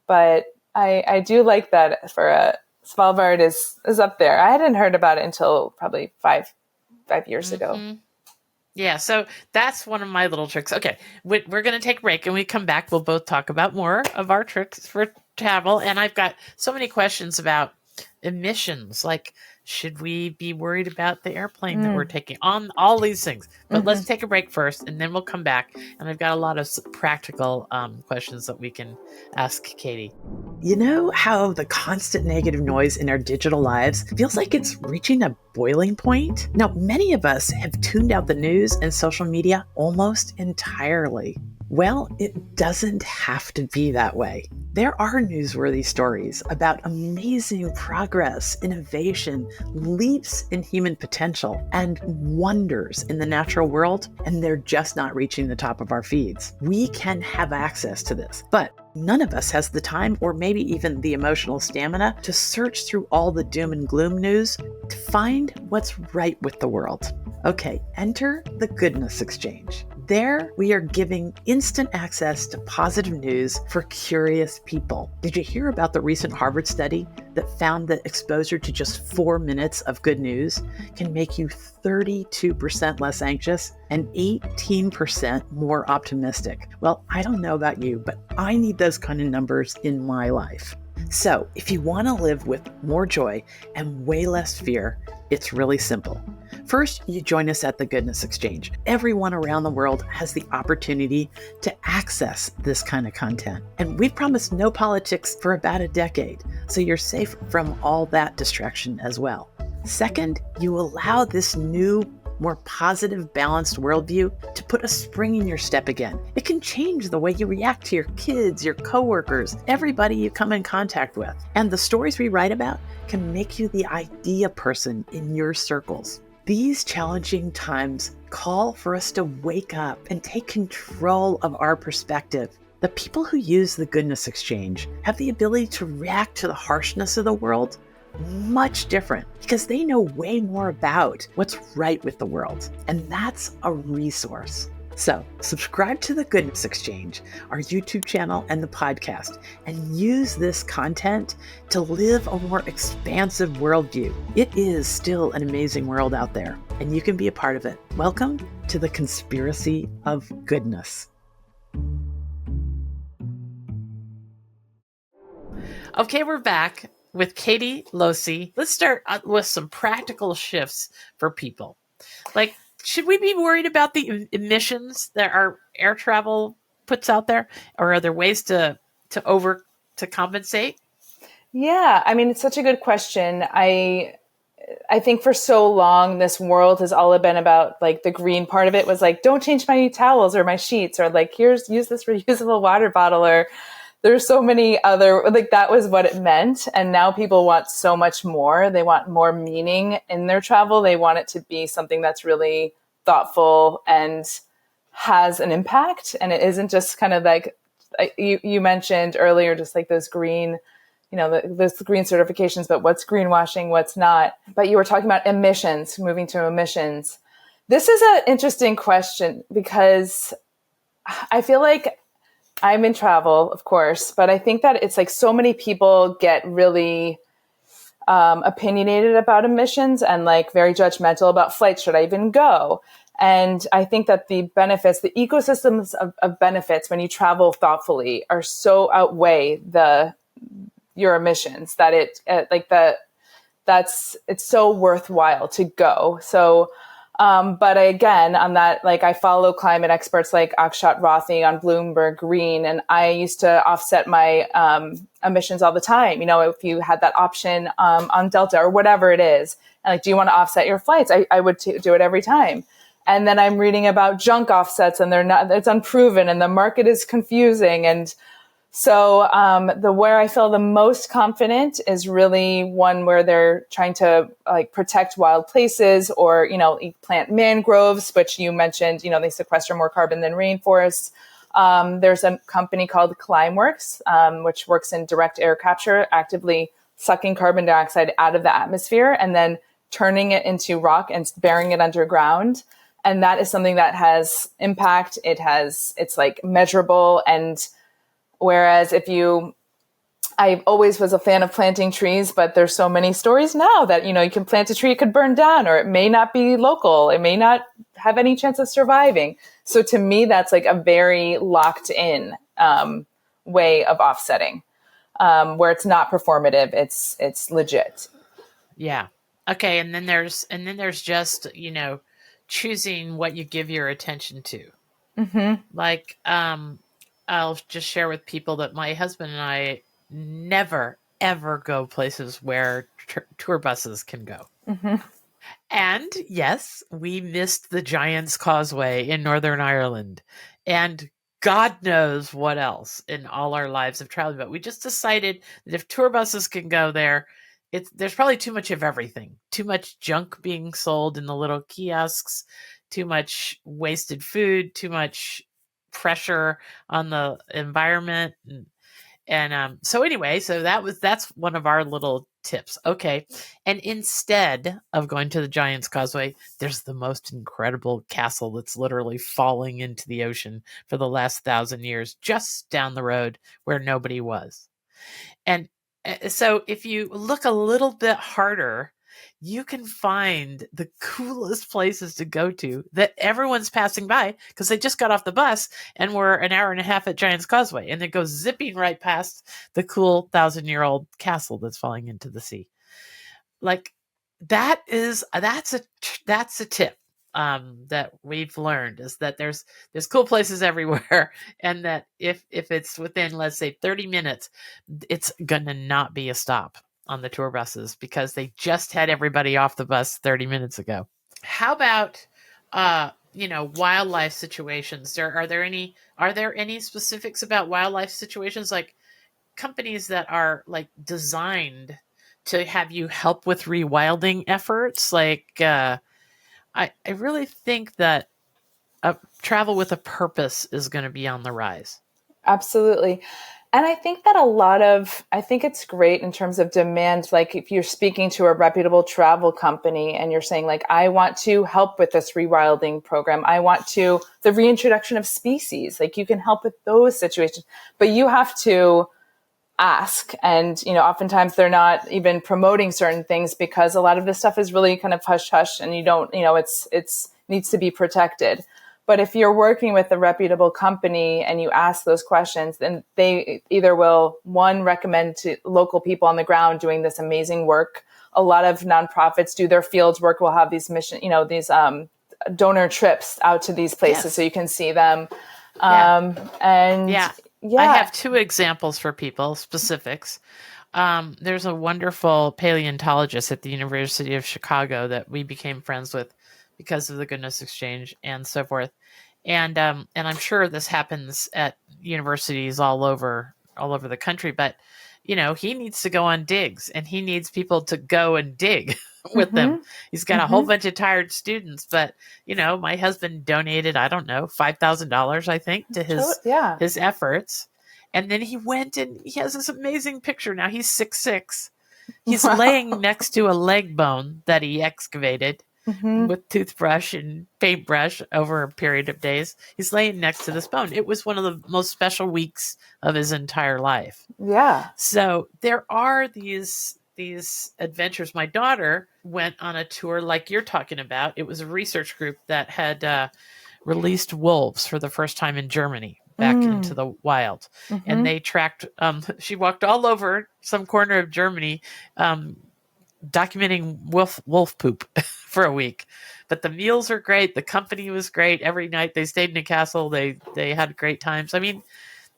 But I do like that for Svalbard is up there. I hadn't heard about it until probably five years ago. Yeah, so that's one of my little tricks. Okay, we're going to take a break, and we come back. We'll both talk about more of our tricks for travel. And I've got so many questions about emissions. Like, should we be worried about the airplane that we're taking on? All these things. But let's take a break first, and then we'll come back. And I've got a lot of practical questions that we can ask Katie. You know how the constant negative noise in our digital lives feels like it's reaching a boiling point? Now, many of us have tuned out the news and social media almost entirely. Well, it doesn't have to be that way. There are newsworthy stories about amazing progress, innovation, leaps in human potential, and wonders in the natural world, and they're just not reaching the top of our feeds. We can have access to this, but none of us has the time or maybe even the emotional stamina to search through all the doom and gloom news to find what's right with the world. Okay, enter the Goodness Exchange. There, we are giving instant access to positive news for curious people. Did you hear about the recent Harvard study that found that exposure to just 4 minutes of good news can make you 32% less anxious and 18% more optimistic? Well, I don't know about you, but I need those kind of numbers in my life. So if you want to live with more joy and way less fear, it's really simple. First, you join us at the Goodness Exchange. Everyone around the world has the opportunity to access this kind of content. And we've promised no politics for about a decade, so you're safe from all that distraction as well. Second, you allow this new, more positive, balanced worldview to put a spring in your step again. It can change the way you react to your kids, your coworkers, everybody you come in contact with. And the stories we write about can make you the idea person in your circles. These challenging times call for us to wake up and take control of our perspective. The people who use the Goodness Exchange have the ability to react to the harshness of the world much different because they know way more about what's right with the world. And that's a resource. So subscribe to the Goodness Exchange, our YouTube channel and the podcast, and use this content to live a more expansive worldview. It is still an amazing world out there, and you can be a part of it. Welcome to the Conspiracy of Goodness. Okay, we're back with Katie Losey. Let's start with some practical shifts for people. Like, should we be worried about the emissions that our air travel puts out there, or are there ways to compensate? Yeah, I mean, it's such a good question. I think for so long, this world has all been about like the green part of it was like, don't change my towels or my sheets, or like, use this reusable water bottle, or there's so many other, like that was what it meant. And now people want so much more. They want more meaning in their travel. They want it to be something that's really thoughtful and has an impact. And it isn't just kind of like, you mentioned earlier, just like those green, those green certifications, but what's greenwashing, what's not. But you were talking about emissions, moving to emissions. This is an interesting question because I feel like I'm in travel, of course, but I think that it's like so many people get really opinionated about emissions and like very judgmental about flights. Should I even go? And I think that the benefits, the ecosystems of benefits when you travel thoughtfully are so outweigh your emissions that it's so worthwhile to go. So, but again, on that, like I follow climate experts like Akshat Rathi on Bloomberg Green, and I used to offset my emissions all the time. If you had that option on Delta or whatever it is, and like, do you want to offset your flights? I would do it every time. And then I'm reading about junk offsets, and it's unproven, and the market is confusing. And so where I feel the most confident is really one where they're trying to like protect wild places, or plant mangroves, which you mentioned. They sequester more carbon than rainforests. There's a company called Climeworks, which works in direct air capture, actively sucking carbon dioxide out of the atmosphere and then turning it into rock and burying it underground. And that is something that has impact. It's like measurable. And whereas I always was a fan of planting trees, but there's so many stories now that, you can plant a tree, it could burn down, or it may not be local. It may not have any chance of surviving. So to me, that's like a very locked in way of offsetting, where it's not performative. It's legit. Yeah. Okay. And then there's just, choosing what you give your attention to. Mm-hmm. Like, I'll just share with people that my husband and I never, ever go places where tour buses can go. Mm-hmm. And yes, we missed the Giant's Causeway in Northern Ireland. And God knows what else in all our lives of traveling. But we just decided that if tour buses can go there, there's probably too much of everything. Too much junk being sold in the little kiosks, too much wasted food, too much pressure on the environment. And so anyway, that's one of our little tips. Okay. And instead of going to the Giant's Causeway, there's the most incredible castle that's literally falling into the ocean for the last 1,000 years, just down the road where nobody was. And so if you look a little bit harder, you can find the coolest places to go to that everyone's passing by because they just got off the bus and we're an hour and a half at Giant's Causeway, and it goes zipping right past the cool 1,000-year-old castle that's falling into the sea. Like that's a tip that we've learned, is that there's cool places everywhere, and that if it's within, let's say, 30 minutes, it's gonna not be a stop on the tour buses because they just had everybody off the bus 30 minutes ago. How about wildlife situations? Are there any specifics about wildlife situations, like companies that are like designed to have you help with rewilding efforts? Like I really think that travel with a purpose is going to be on the rise. Absolutely. And I think that I think it's great in terms of demand. Like if you're speaking to a reputable travel company and you're saying like, I want to help with this rewilding program. I want the reintroduction of species. Like you can help with those situations, but you have to ask. And, oftentimes they're not even promoting certain things because a lot of this stuff is really kind of hush hush and you don't, it's needs to be protected. But if you're working with a reputable company and you ask those questions, then they either will, one, recommend to local people on the ground doing this amazing work. A lot of nonprofits do their field work. Will have these these donor trips out to these places, yes, so you can see them. I have two examples for people, specifics. There's a wonderful paleontologist at the University of Chicago that we became friends with because of the Goodness Exchange and so forth. And I'm sure this happens at universities all over the country, but he needs to go on digs and he needs people to go and dig with them. He's got a whole bunch of tired students, but my husband donated, I don't know, $5,000, I think, to his efforts. And then he went and he has this amazing picture. Now he's 6'6". He's laying next to a leg bone that he excavated with toothbrush and paintbrush over a period of days. He's laying next to this bone. It was one of the most special weeks of his entire life. Yeah. So there are these adventures. My daughter went on a tour like you're talking about. It was a research group that had released wolves for the first time in Germany back into the wild. And they tracked, she walked all over some corner of Germany, documenting wolf poop for a week. But the meals are great. The company was great. Every night they stayed in a castle. They had great times. I mean,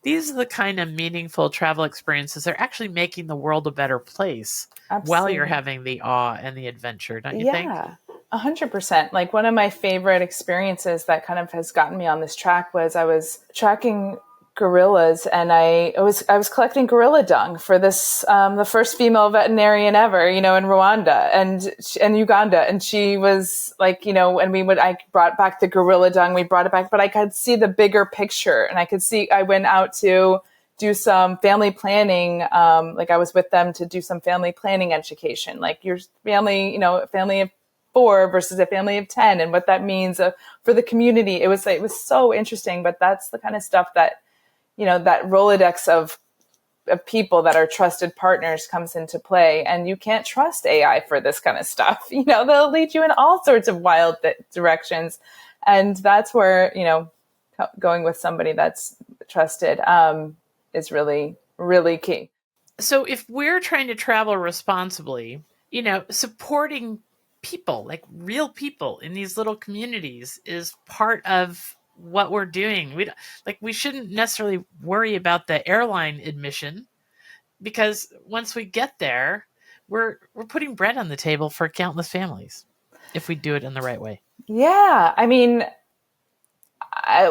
these are the kind of meaningful travel experiences. They're actually making the world a better place. Absolutely. While you're having the awe and the adventure, don't you think? Yeah, 100%. Like one of my favorite experiences that kind of has gotten me on this track was I was tracking gorillas, and I was collecting gorilla dung for this the first female veterinarian ever, in Rwanda and Uganda, and she was like, and I brought back the gorilla dung, we brought it back, but I could see the bigger picture, and I went out to do some family planning, I was with them to do some family planning education, like your family, a family of 4 versus a family of 10, and what that means for the community. It was so interesting, but that's the kind of stuff that, that Rolodex of people that are trusted partners comes into play. And you can't trust AI for this kind of stuff. They'll lead you in all sorts of wild directions. And that's where, going with somebody that's trusted is really, really key. So if we're trying to travel responsibly, supporting people, like real people in these little communities, is part of what we're doing. We shouldn't necessarily worry about the airline admission, because once we get there, we're putting bread on the table for countless families if we do it in the right way. Yeah. I mean,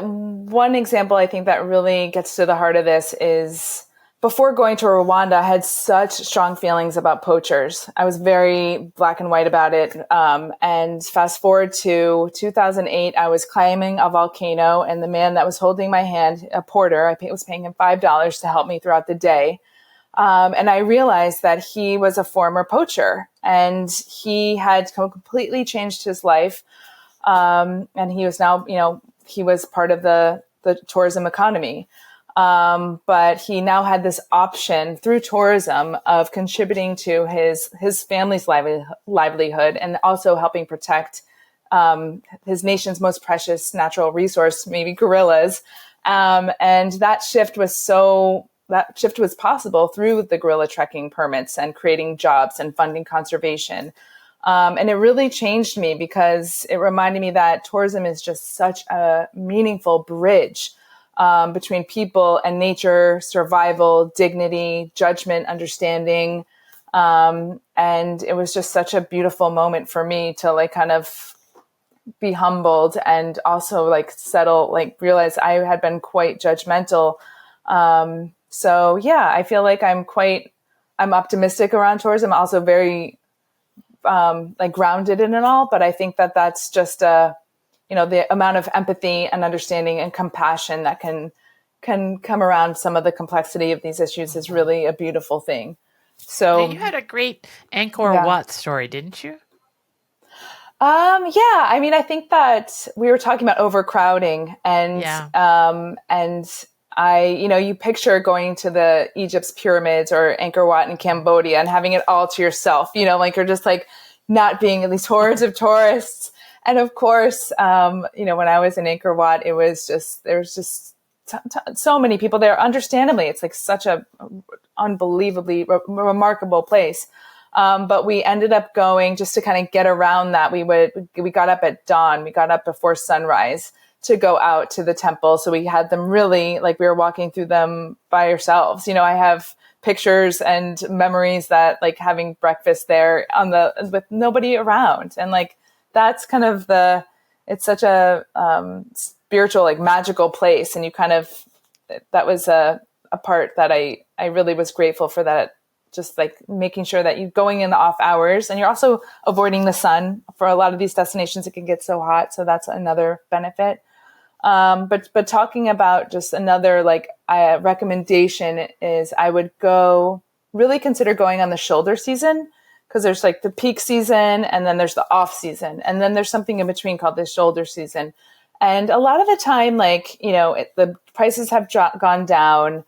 one example I think that really gets to the heart of this is, before going to Rwanda, I had such strong feelings about poachers. I was very black and white about it. And fast forward to 2008, I was climbing a volcano, and the man that was holding my hand, a porter, I was paying him $5 to help me throughout the day. And I realized that he was a former poacher, and he had completely changed his life. And he was now, he was part of the tourism economy. But he now had this option through tourism of contributing to his family's livelihood, and also helping protect his nation's most precious natural resource, maybe gorillas. And that shift was possible through the gorilla trekking permits and creating jobs and funding conservation. And it really changed me, because it reminded me that tourism is just such a meaningful bridge between people and nature, survival, dignity, judgment, understanding. And it was just such a beautiful moment for me to kind of be humbled, and also realize I had been quite judgmental. So yeah, I feel like I'm optimistic around tourism, also very grounded in it all. But I think that that's just the amount of empathy and understanding and compassion that can come around some of the complexity of these issues is really a beautiful thing. So now, you had a great Angkor Wat story, didn't you? Yeah. I mean, I think that we were talking about overcrowding, and you picture going to Egypt's pyramids or Angkor Wat in Cambodia and having it all to yourself, you're just not being in these hordes of tourists. And of course, when I was in Angkor Wat, there's just so many people there. Understandably, it's such a unbelievably remarkable place. But we ended up going, just to kind of get around that. We got up at dawn. We got up before sunrise to go out to the temple. So we had them really, we were walking through them by ourselves. I have pictures and memories that having breakfast there with nobody around. And that's kind of it's such a spiritual, magical place. And that was a part that I really was grateful for, that just making sure that you're going in the off hours, and you're also avoiding the sun. For a lot of these destinations, it can get so hot. So that's another benefit. But talking about just another recommendation is, I would really consider going on the shoulder season, because there's the peak season, and then there's the off season, and then there's something in between called the shoulder season. And a lot of the time, the prices have gone down.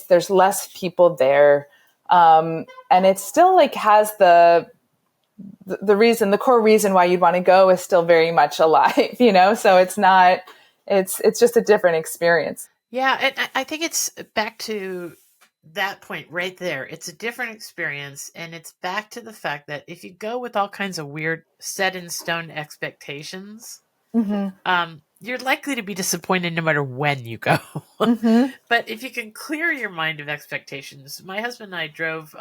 There's less people there. And it still has the core reason why you'd want to go is still very much alive, so it's just a different experience. Yeah. And I think it's back to that point right there. It's a different experience. And it's back to the fact that if you go with all kinds of weird set in stone expectations, you're likely to be disappointed no matter when you go. But if you can clear your mind of expectations, my husband and I drove,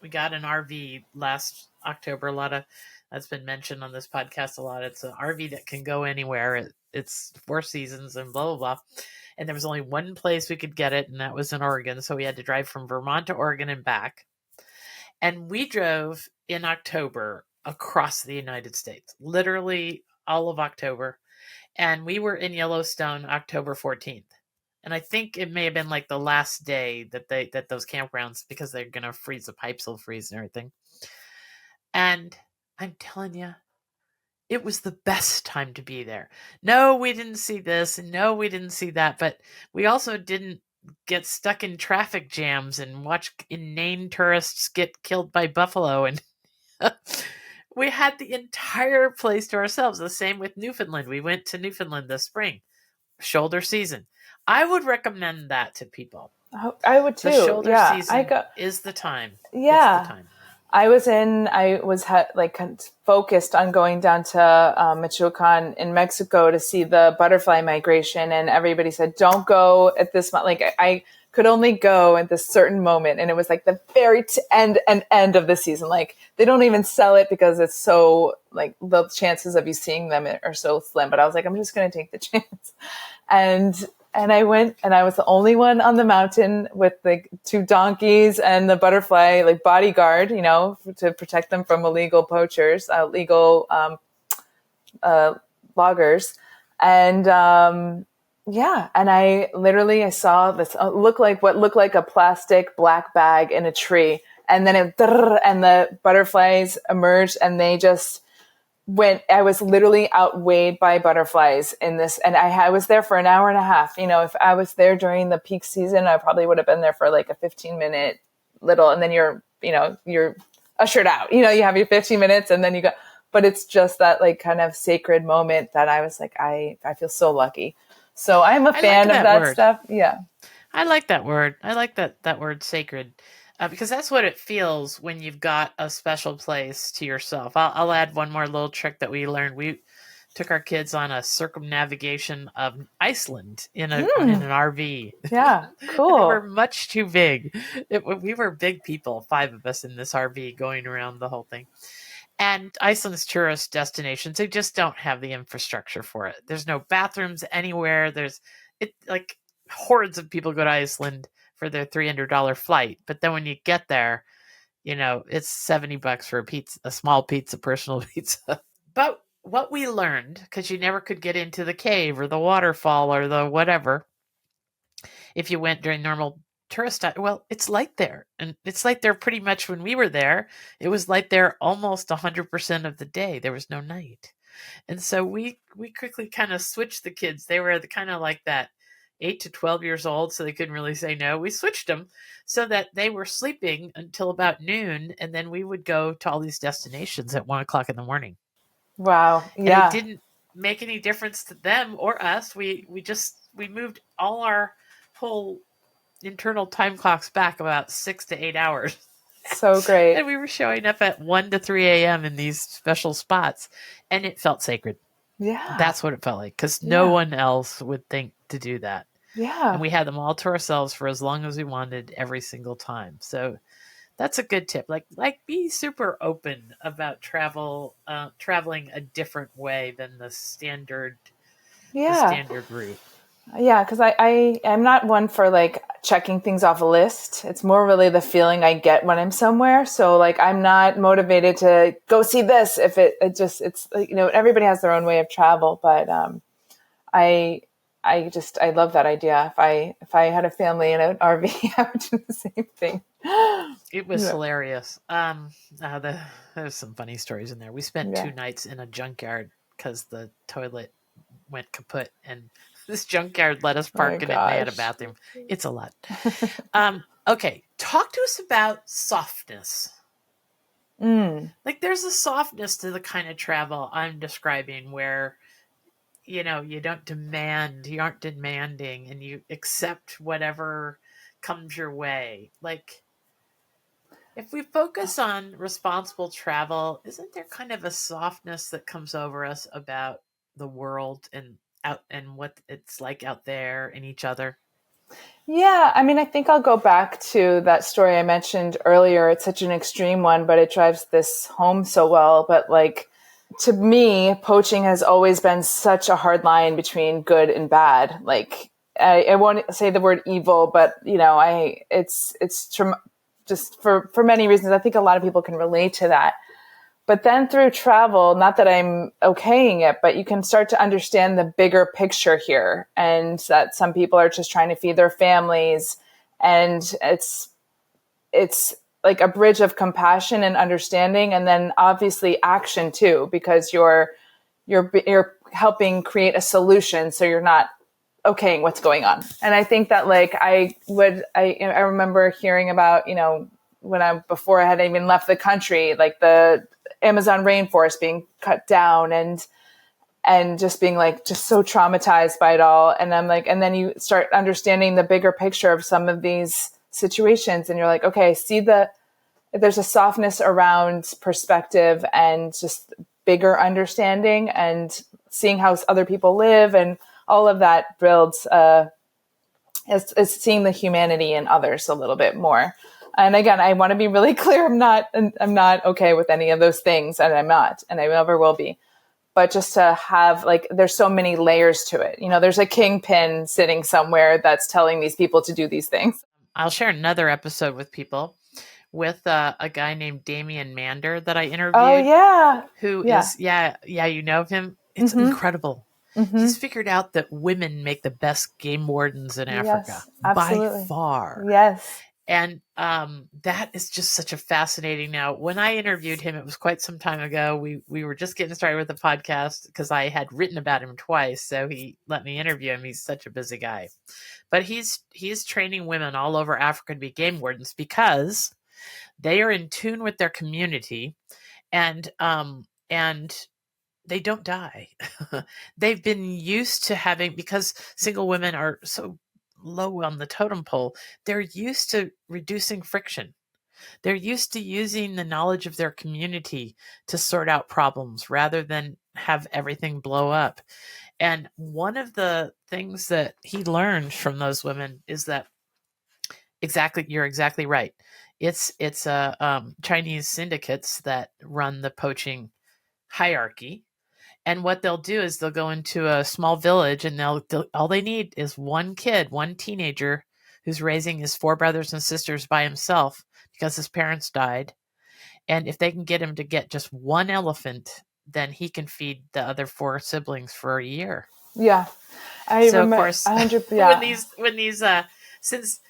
we got an RV last October. That's been mentioned on this podcast a lot. It's an RV that can go anywhere. It's 4 seasons and blah, blah, blah. And there was only one place we could get it, and that was in Oregon. So we had to drive from Vermont to Oregon and back. And we drove in October across the United States, literally all of October. And we were in Yellowstone October 14th. And I think it may have been like the last day that those campgrounds, because they're going to freeze, the pipes will freeze and everything. And I'm telling you, it was the best time to be there. No, we didn't see this. And no, we didn't see that. But we also didn't get stuck in traffic jams and watch inane tourists get killed by buffalo. And we had the entire place to ourselves. The same with Newfoundland. We went to Newfoundland this spring, shoulder season. I would recommend that to people. I would too. The shoulder season is the time. Yeah. It's the time. I was focused on going down to Michoacan in Mexico to see the butterfly migration, and everybody said, "Don't go at this month." Like I could only go at this certain moment, and it was like the very end of the season. Like they don't even sell it because it's so like the chances of you seeing them are so slim. But I was like, I'm just going to take the chance, and I went, and I was the only one on the mountain with like 2 donkeys and the butterfly like bodyguard, to protect them from illegal poachers, illegal loggers. And and I saw this looked like a plastic black bag in a tree. And then and the butterflies emerged, and they just I was literally outweighed by butterflies in this. And I was there for an hour and a half. If I was there during the peak season, I probably would have been there for like a 15-minute little, and then you're ushered out. You have your 15 minutes and then you go. But it's just that like kind of sacred moment that I was like, I feel so lucky. So I'm a fan of that stuff. Yeah. I like that word. I like that word sacred. Because that's what it feels when you've got a special place to yourself. I'll add one more little trick that we learned. We took our kids on a circumnavigation of Iceland in an RV. Yeah, cool. They were much too big. We were big people, 5 of us in this RV going around the whole thing. And Iceland's tourist destinations, they just don't have the infrastructure for it. There's no bathrooms anywhere. Like hordes of people go to Iceland for their $300 flight. But then when you get there, it's $70 for a small pizza, personal pizza. But what we learned, because you never could get into the cave or the waterfall or the whatever, if you went during normal tourist time, well, it's light there. And it's light there pretty much when we were there. It was light there almost 100% of the day. There was no night. And so we quickly kind of switched the kids. They were kind of like that 8 to 12 years old, so they couldn't really say no. We switched them so that they were sleeping until about noon, and then we would go to all these destinations at 1 o'clock in the morning. Wow. Yeah. And it didn't make any difference to them or us. We moved all our whole internal time clocks back about 6 to 8 hours. So great. And we were showing up at 1 to 3 a.m. in these special spots, and it felt sacred. Yeah. That's what it felt like, because no one else would think to do that. Yeah. And we had them all to ourselves for as long as we wanted every single time. So that's a good tip. Like be super open about traveling a different way than the standard route. Yeah, because I'm not one for like checking things off a list. It's more really the feeling I get when I'm somewhere. So like I'm not motivated to go see this if it's everybody has their own way of travel. But I love that idea. If I had a family in an RV, I would do the same thing. It was hilarious. There's some funny stories in there. We spent 2 nights in a junkyard because the toilet went kaput, and this junkyard let us park in it, and they had a bathroom. It's a lot. Okay, talk to us about softness. Like there's a softness to the kind of travel I'm describing where, you aren't demanding, and you accept whatever comes your way. Like if we focus on responsible travel, isn't there kind of a softness that comes over us about the world and what it's like out there and each other? Yeah, I mean, I think I'll go back to that story I mentioned earlier. It's such an extreme one, but it drives this home so well. But like, to me, poaching has always been such a hard line between good and bad. Like, I won't say the word evil, but just for many reasons. I think a lot of people can relate to that. But then through travel, not that I'm okaying it, but you can start to understand the bigger picture here, and that some people are just trying to feed their families, and it's like a bridge of compassion and understanding, and then obviously action too, because you're helping create a solution, so you're not okaying what's going on. And I think that I remember hearing about before I had even left the country, like the Amazon rainforest being cut down, and just being just so traumatized by it all. And I'm and then you start understanding the bigger picture of some of these situations, and you're like, okay, there's a softness around perspective and just bigger understanding, and seeing how other people live, and all of that builds is seeing the humanity in others a little bit more. And again, I want to be really clear. I'm not okay with any of those things, and I'm not, and I never will be. But just to have there's so many layers to it. There's a kingpin sitting somewhere that's telling these people to do these things. I'll share another episode with people with a guy named Damian Mander that I interviewed. Oh yeah, who is you know of him. It's incredible. Mm-hmm. He's figured out that women make the best game wardens in Africa by far. Yes. And that is just such a fascinating. Now, when I interviewed him, it was quite some time ago. We were just getting started with the podcast because I had written about him twice, so he let me interview him. He's such a busy guy, but he's training women all over Africa to be game wardens because they are in tune with their community, and they don't die. They've been used to because single women are so low on the totem pole, they're used to reducing friction. They're used to using the knowledge of their community to sort out problems rather than have everything blow up. And one of the things that he learned from those women is that you're exactly right. It's Chinese syndicates that run the poaching hierarchy. And what they'll do is they'll go into a small village, and all they need is one teenager who's raising his 4 brothers and sisters by himself because his parents died. And if they can get him to get just one elephant, then he can feed the other 4 siblings for a year. Yeah. Of course, since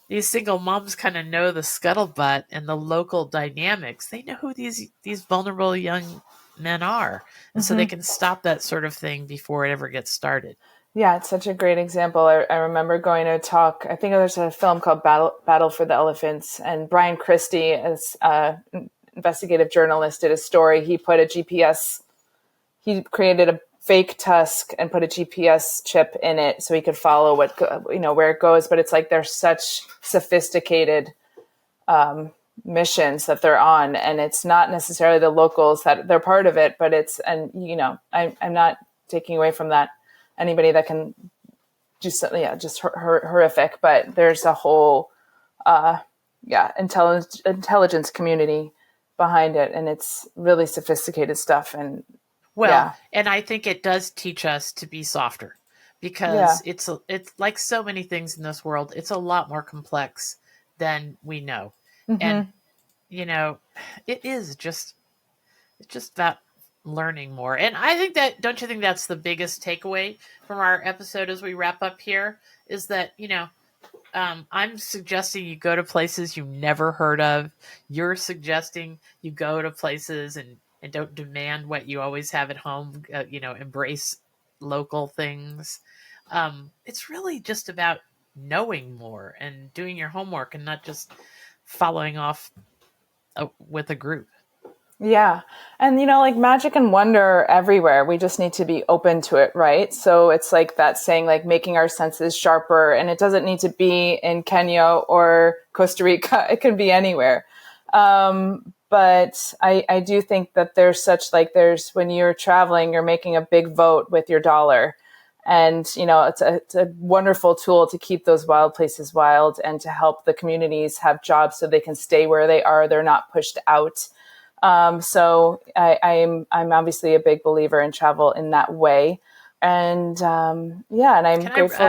these single moms kind of know the scuttlebutt and the local dynamics, they know who these vulnerable young men are. And so they can stop that sort of thing before it ever gets started. Yeah, it's such a great example. I remember going to a talk. I think there's a film called Battle for the Elephants, and Brian Christie, as an investigative journalist, did a story. He created a fake tusk and put a GPS chip in it so he could follow where it goes. But it's they're such sophisticated missions that they're on, and it's not necessarily the locals that they're part of it, but I'm not taking away from that anybody that can do something just horrific, but there's a whole intelligence community behind it, and it's really sophisticated stuff. And and I think it does teach us to be softer, because it's like so many things in this world, it's a lot more complex than we know. And it's just that learning more. And I think don't you think that's the biggest takeaway from our episode as we wrap up here, is that I'm suggesting you go to places you never heard of. You're suggesting you go to places and don't demand what you always have at home. Embrace local things. It's really just about knowing more and doing your homework, and not just following off with a group. Yeah. And, magic and wonder are everywhere. We just need to be open to it, right? So it's that saying, making our senses sharper. And it doesn't need to be in Kenya or Costa Rica. It can be anywhere. But I do think that there's when you're traveling, you're making a big vote with your dollar. And, it's a wonderful tool to keep those wild places wild, and to help the communities have jobs so they can stay where they are. They're not pushed out. So I'm obviously a big believer in travel in that way. And and I'm Can grateful.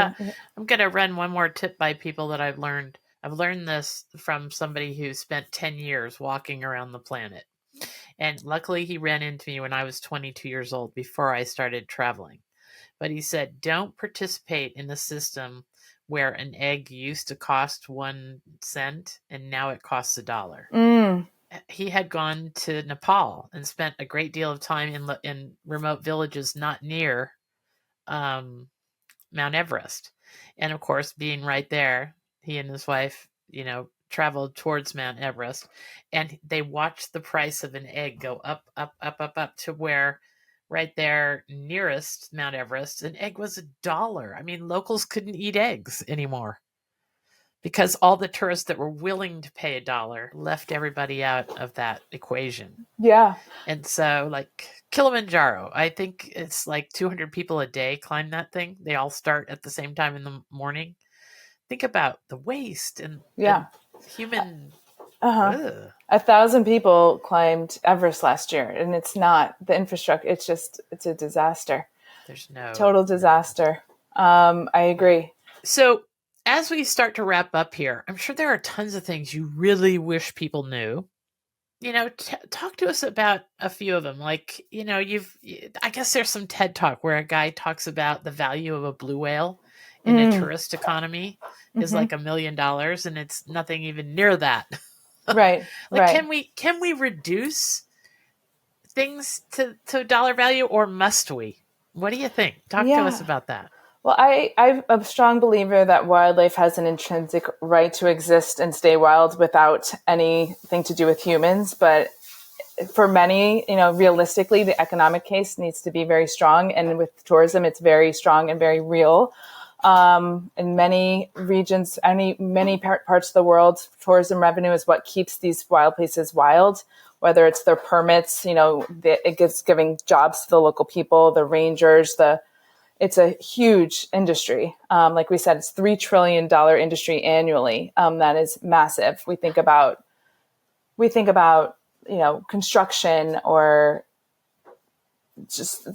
I'm going to run one more tip by people that I've learned. I've learned this from somebody who spent 10 years walking around the planet. And luckily, he ran into me when I was 22 years old before I started traveling. But he said, don't participate in a system where an egg used to cost 1 cent and now it costs $1. Mm, He had gone to Nepal and spent a great deal of time in remote villages not near um, Mount Everest. And of course, being right there, he and his wife, traveled towards Mount Everest, and they watched the price of an egg go up, up, up, up, up to where right there nearest Mount Everest, an egg was $1. I mean, locals couldn't eat eggs anymore because all the tourists that were willing to pay $1 left everybody out of that equation. yeah. And so, like Kilimanjaro, I think it's like 200 people a day climb that thing. They all start at the same time in the morning. Think about the waste and Yeah. human. Uh-huh. Ugh, 1,000 people climbed Everest last year, and it's not the infrastructure. It's a disaster. there's no Total disaster. I agree. So, as we start to wrap up here, I'm sure there are tons of things you really wish people knew. Talk to us about a few of them. Like, I guess there's some TED Talk where a guy talks about the value of a blue whale in a tourist economy is like $1 million, and it's nothing even near that. Right. Like, Right. can we reduce things to dollar value, or must we? What do you think? Talk to us Yeah. about that. Well, I'm a strong believer that wildlife has an intrinsic right to exist and stay wild without anything to do with humans. But for many, realistically, the economic case needs to be very strong. And with tourism, it's very strong and very real. In many regions, many parts of the world, tourism revenue is what keeps these wild places wild. Whether it's their permits, it gives giving jobs to the local people, the rangers, it's a huge industry. Like we said, it's $3 trillion industry annually. That is massive. We think about, construction or just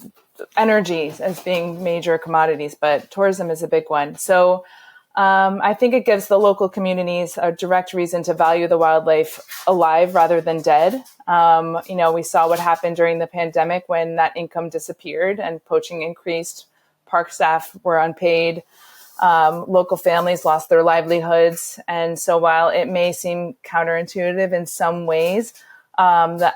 energy as being major commodities, but tourism is a big one. So I think it gives the local communities a direct reason to value the wildlife alive rather than dead. We saw what happened during the pandemic when that income disappeared and poaching increased. Park staff were unpaid. Local families lost their livelihoods. And so while it may seem counterintuitive in some ways, the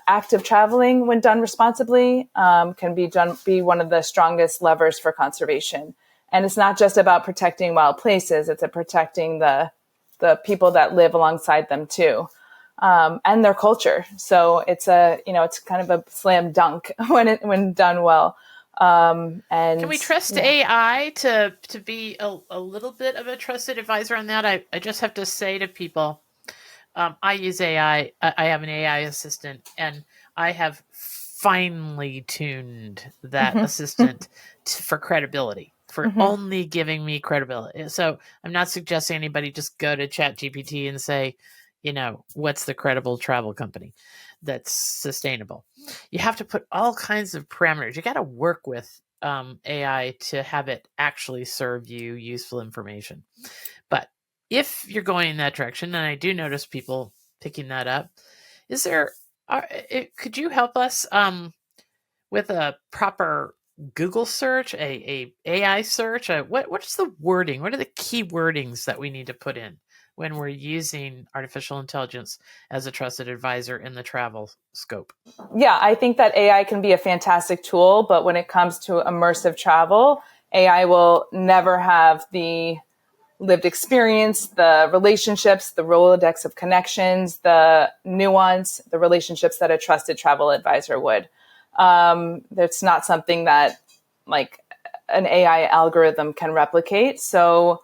act of traveling, when done responsibly, can be one of the strongest levers for conservation. And it's not just about protecting wild places; it's protecting the people that live alongside them too, and their culture. So it's kind of a slam dunk when done well. And Can we trust AI to be a little bit of a trusted advisor on that? I just have to say to people, I use AI. I have an AI assistant, and I have finely tuned that assistant for credibility, for only giving me credibility. So I'm not suggesting anybody just go to ChatGPT and say, what's the credible travel company that's sustainable? You have to put all kinds of parameters. You got to work with AI to have it actually serve you useful information. But if you're going in that direction, and I do notice people picking that up, could you help us with a proper Google search, a AI search? What's the wording? What are the key wordings that we need to put in when we're using artificial intelligence as a trusted advisor in the travel scope? Yeah, I think that AI can be a fantastic tool, but when it comes to immersive travel, AI will never have the lived experience, the relationships, the Rolodex of connections, the nuance, the relationships that a trusted travel advisor would. That's not something that like an AI algorithm can replicate. So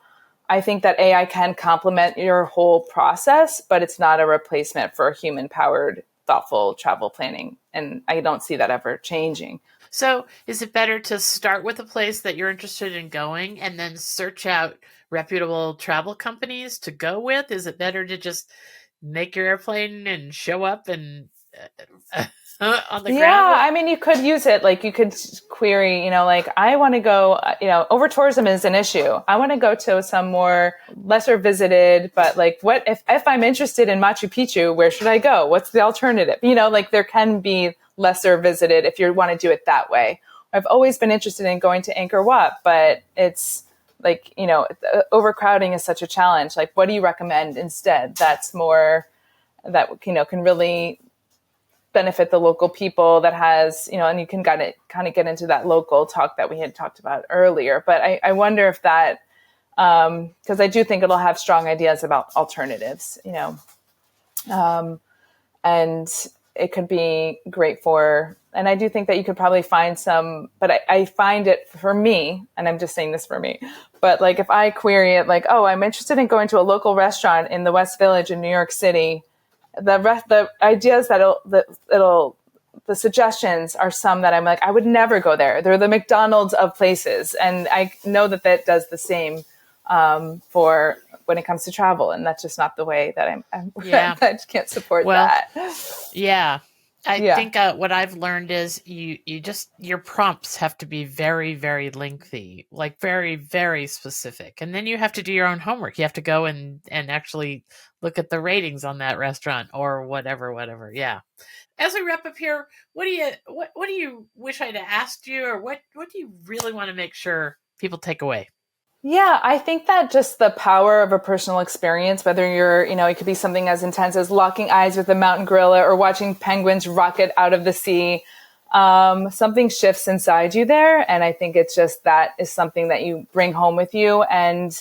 I think that AI can complement your whole process, but it's not a replacement for human powered, thoughtful travel planning. And I don't see that ever changing. So is it better to start with a place that you're interested in going and then search out reputable travel companies to go with? Is it better to just make your airplane and show up and on the Yeah, ground. I mean, you could use it. Like you could query, like I want to go, over tourism is an issue. I want to go to some more lesser visited, but like what if I'm interested in Machu Picchu, where should I go? What's the alternative? Like there can be lesser visited if you want to do it that way. I've always been interested in going to Angkor Wat, but it's like, overcrowding is such a challenge. Like, what do you recommend instead? That's more that, can really benefit the local people that has, and you can kind of get into that local talk that we had talked about earlier. But I wonder if that, because I do think it'll have strong ideas about alternatives, and it could be great and I do think that you could probably find some, but I find it for me, and I'm just saying this for me, but like if I query it like, oh, I'm interested in going to a local restaurant in the West Village in New York City, the ideas the suggestions are some that I'm like, I would never go there. They're the McDonald's of places. And I know that does the same for when it comes to travel. And that's just not the way that I just can't support that. Yeah. I think what I've learned is your prompts have to be very, very lengthy, like very, very specific. And then you have to do your own homework. You have to go and actually look at the ratings on that restaurant or whatever. Yeah. As we wrap up here, what do you wish I'd asked you, or what do you really want to make sure people take away? Yeah, I think that just the power of a personal experience, whether you're, it could be something as intense as locking eyes with a mountain gorilla or watching penguins rocket out of the sea. Something shifts inside you there. And I think it's just that is something that you bring home with you. And,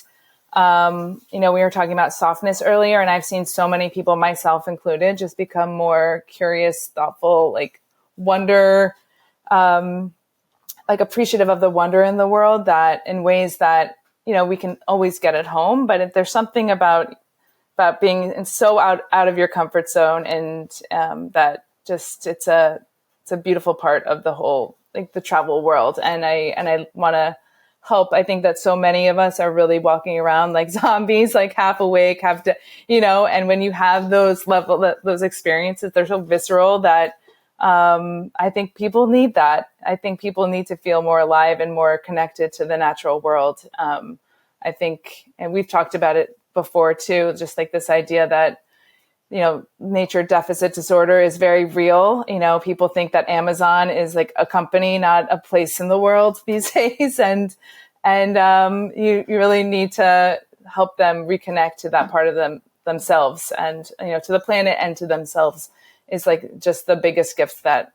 we were talking about softness earlier, and I've seen so many people, myself included, just become more curious, thoughtful, like wonder, like appreciative of the wonder in the world, that in ways that, we can always get at home. But if there's something about being so out of your comfort zone, and that just it's a beautiful part of the whole, like the travel world. And I want to help. I think that so many of us are really walking around like zombies, like half awake, and when you have those experiences, they're so visceral that I think people need that. I think people need to feel more alive and more connected to the natural world. I think, and we've talked about it before too, just like this idea that, nature deficit disorder is very real. People think that Amazon is like a company, not a place in the world these days. And you really need to help them reconnect to that part of themselves, and, to the planet and to themselves is like just the biggest gift that,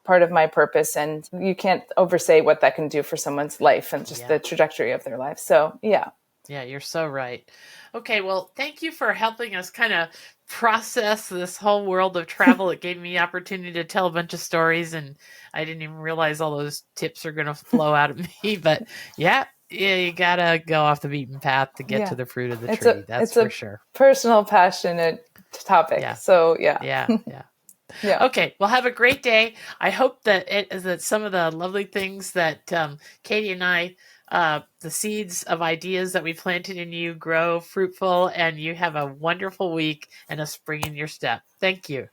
part of my purpose. And you can't oversay what that can do for someone's life and just the trajectory of their life. So, yeah. Yeah, you're so right. Okay, well, thank you for helping us kind of process this whole world of travel. It gave me the opportunity to tell a bunch of stories, and I didn't even realize all those tips are going to flow out of me. But yeah, you got to go off the beaten path to get to the fruit of the tree. That's for sure. Personal, passionate topic. Yeah. So, yeah. Yeah. Okay. Well, have a great day. I hope that some of the lovely things that Katie and I, the seeds of ideas that we planted in you, grow fruitful, and you have a wonderful week and a spring in your step. Thank you.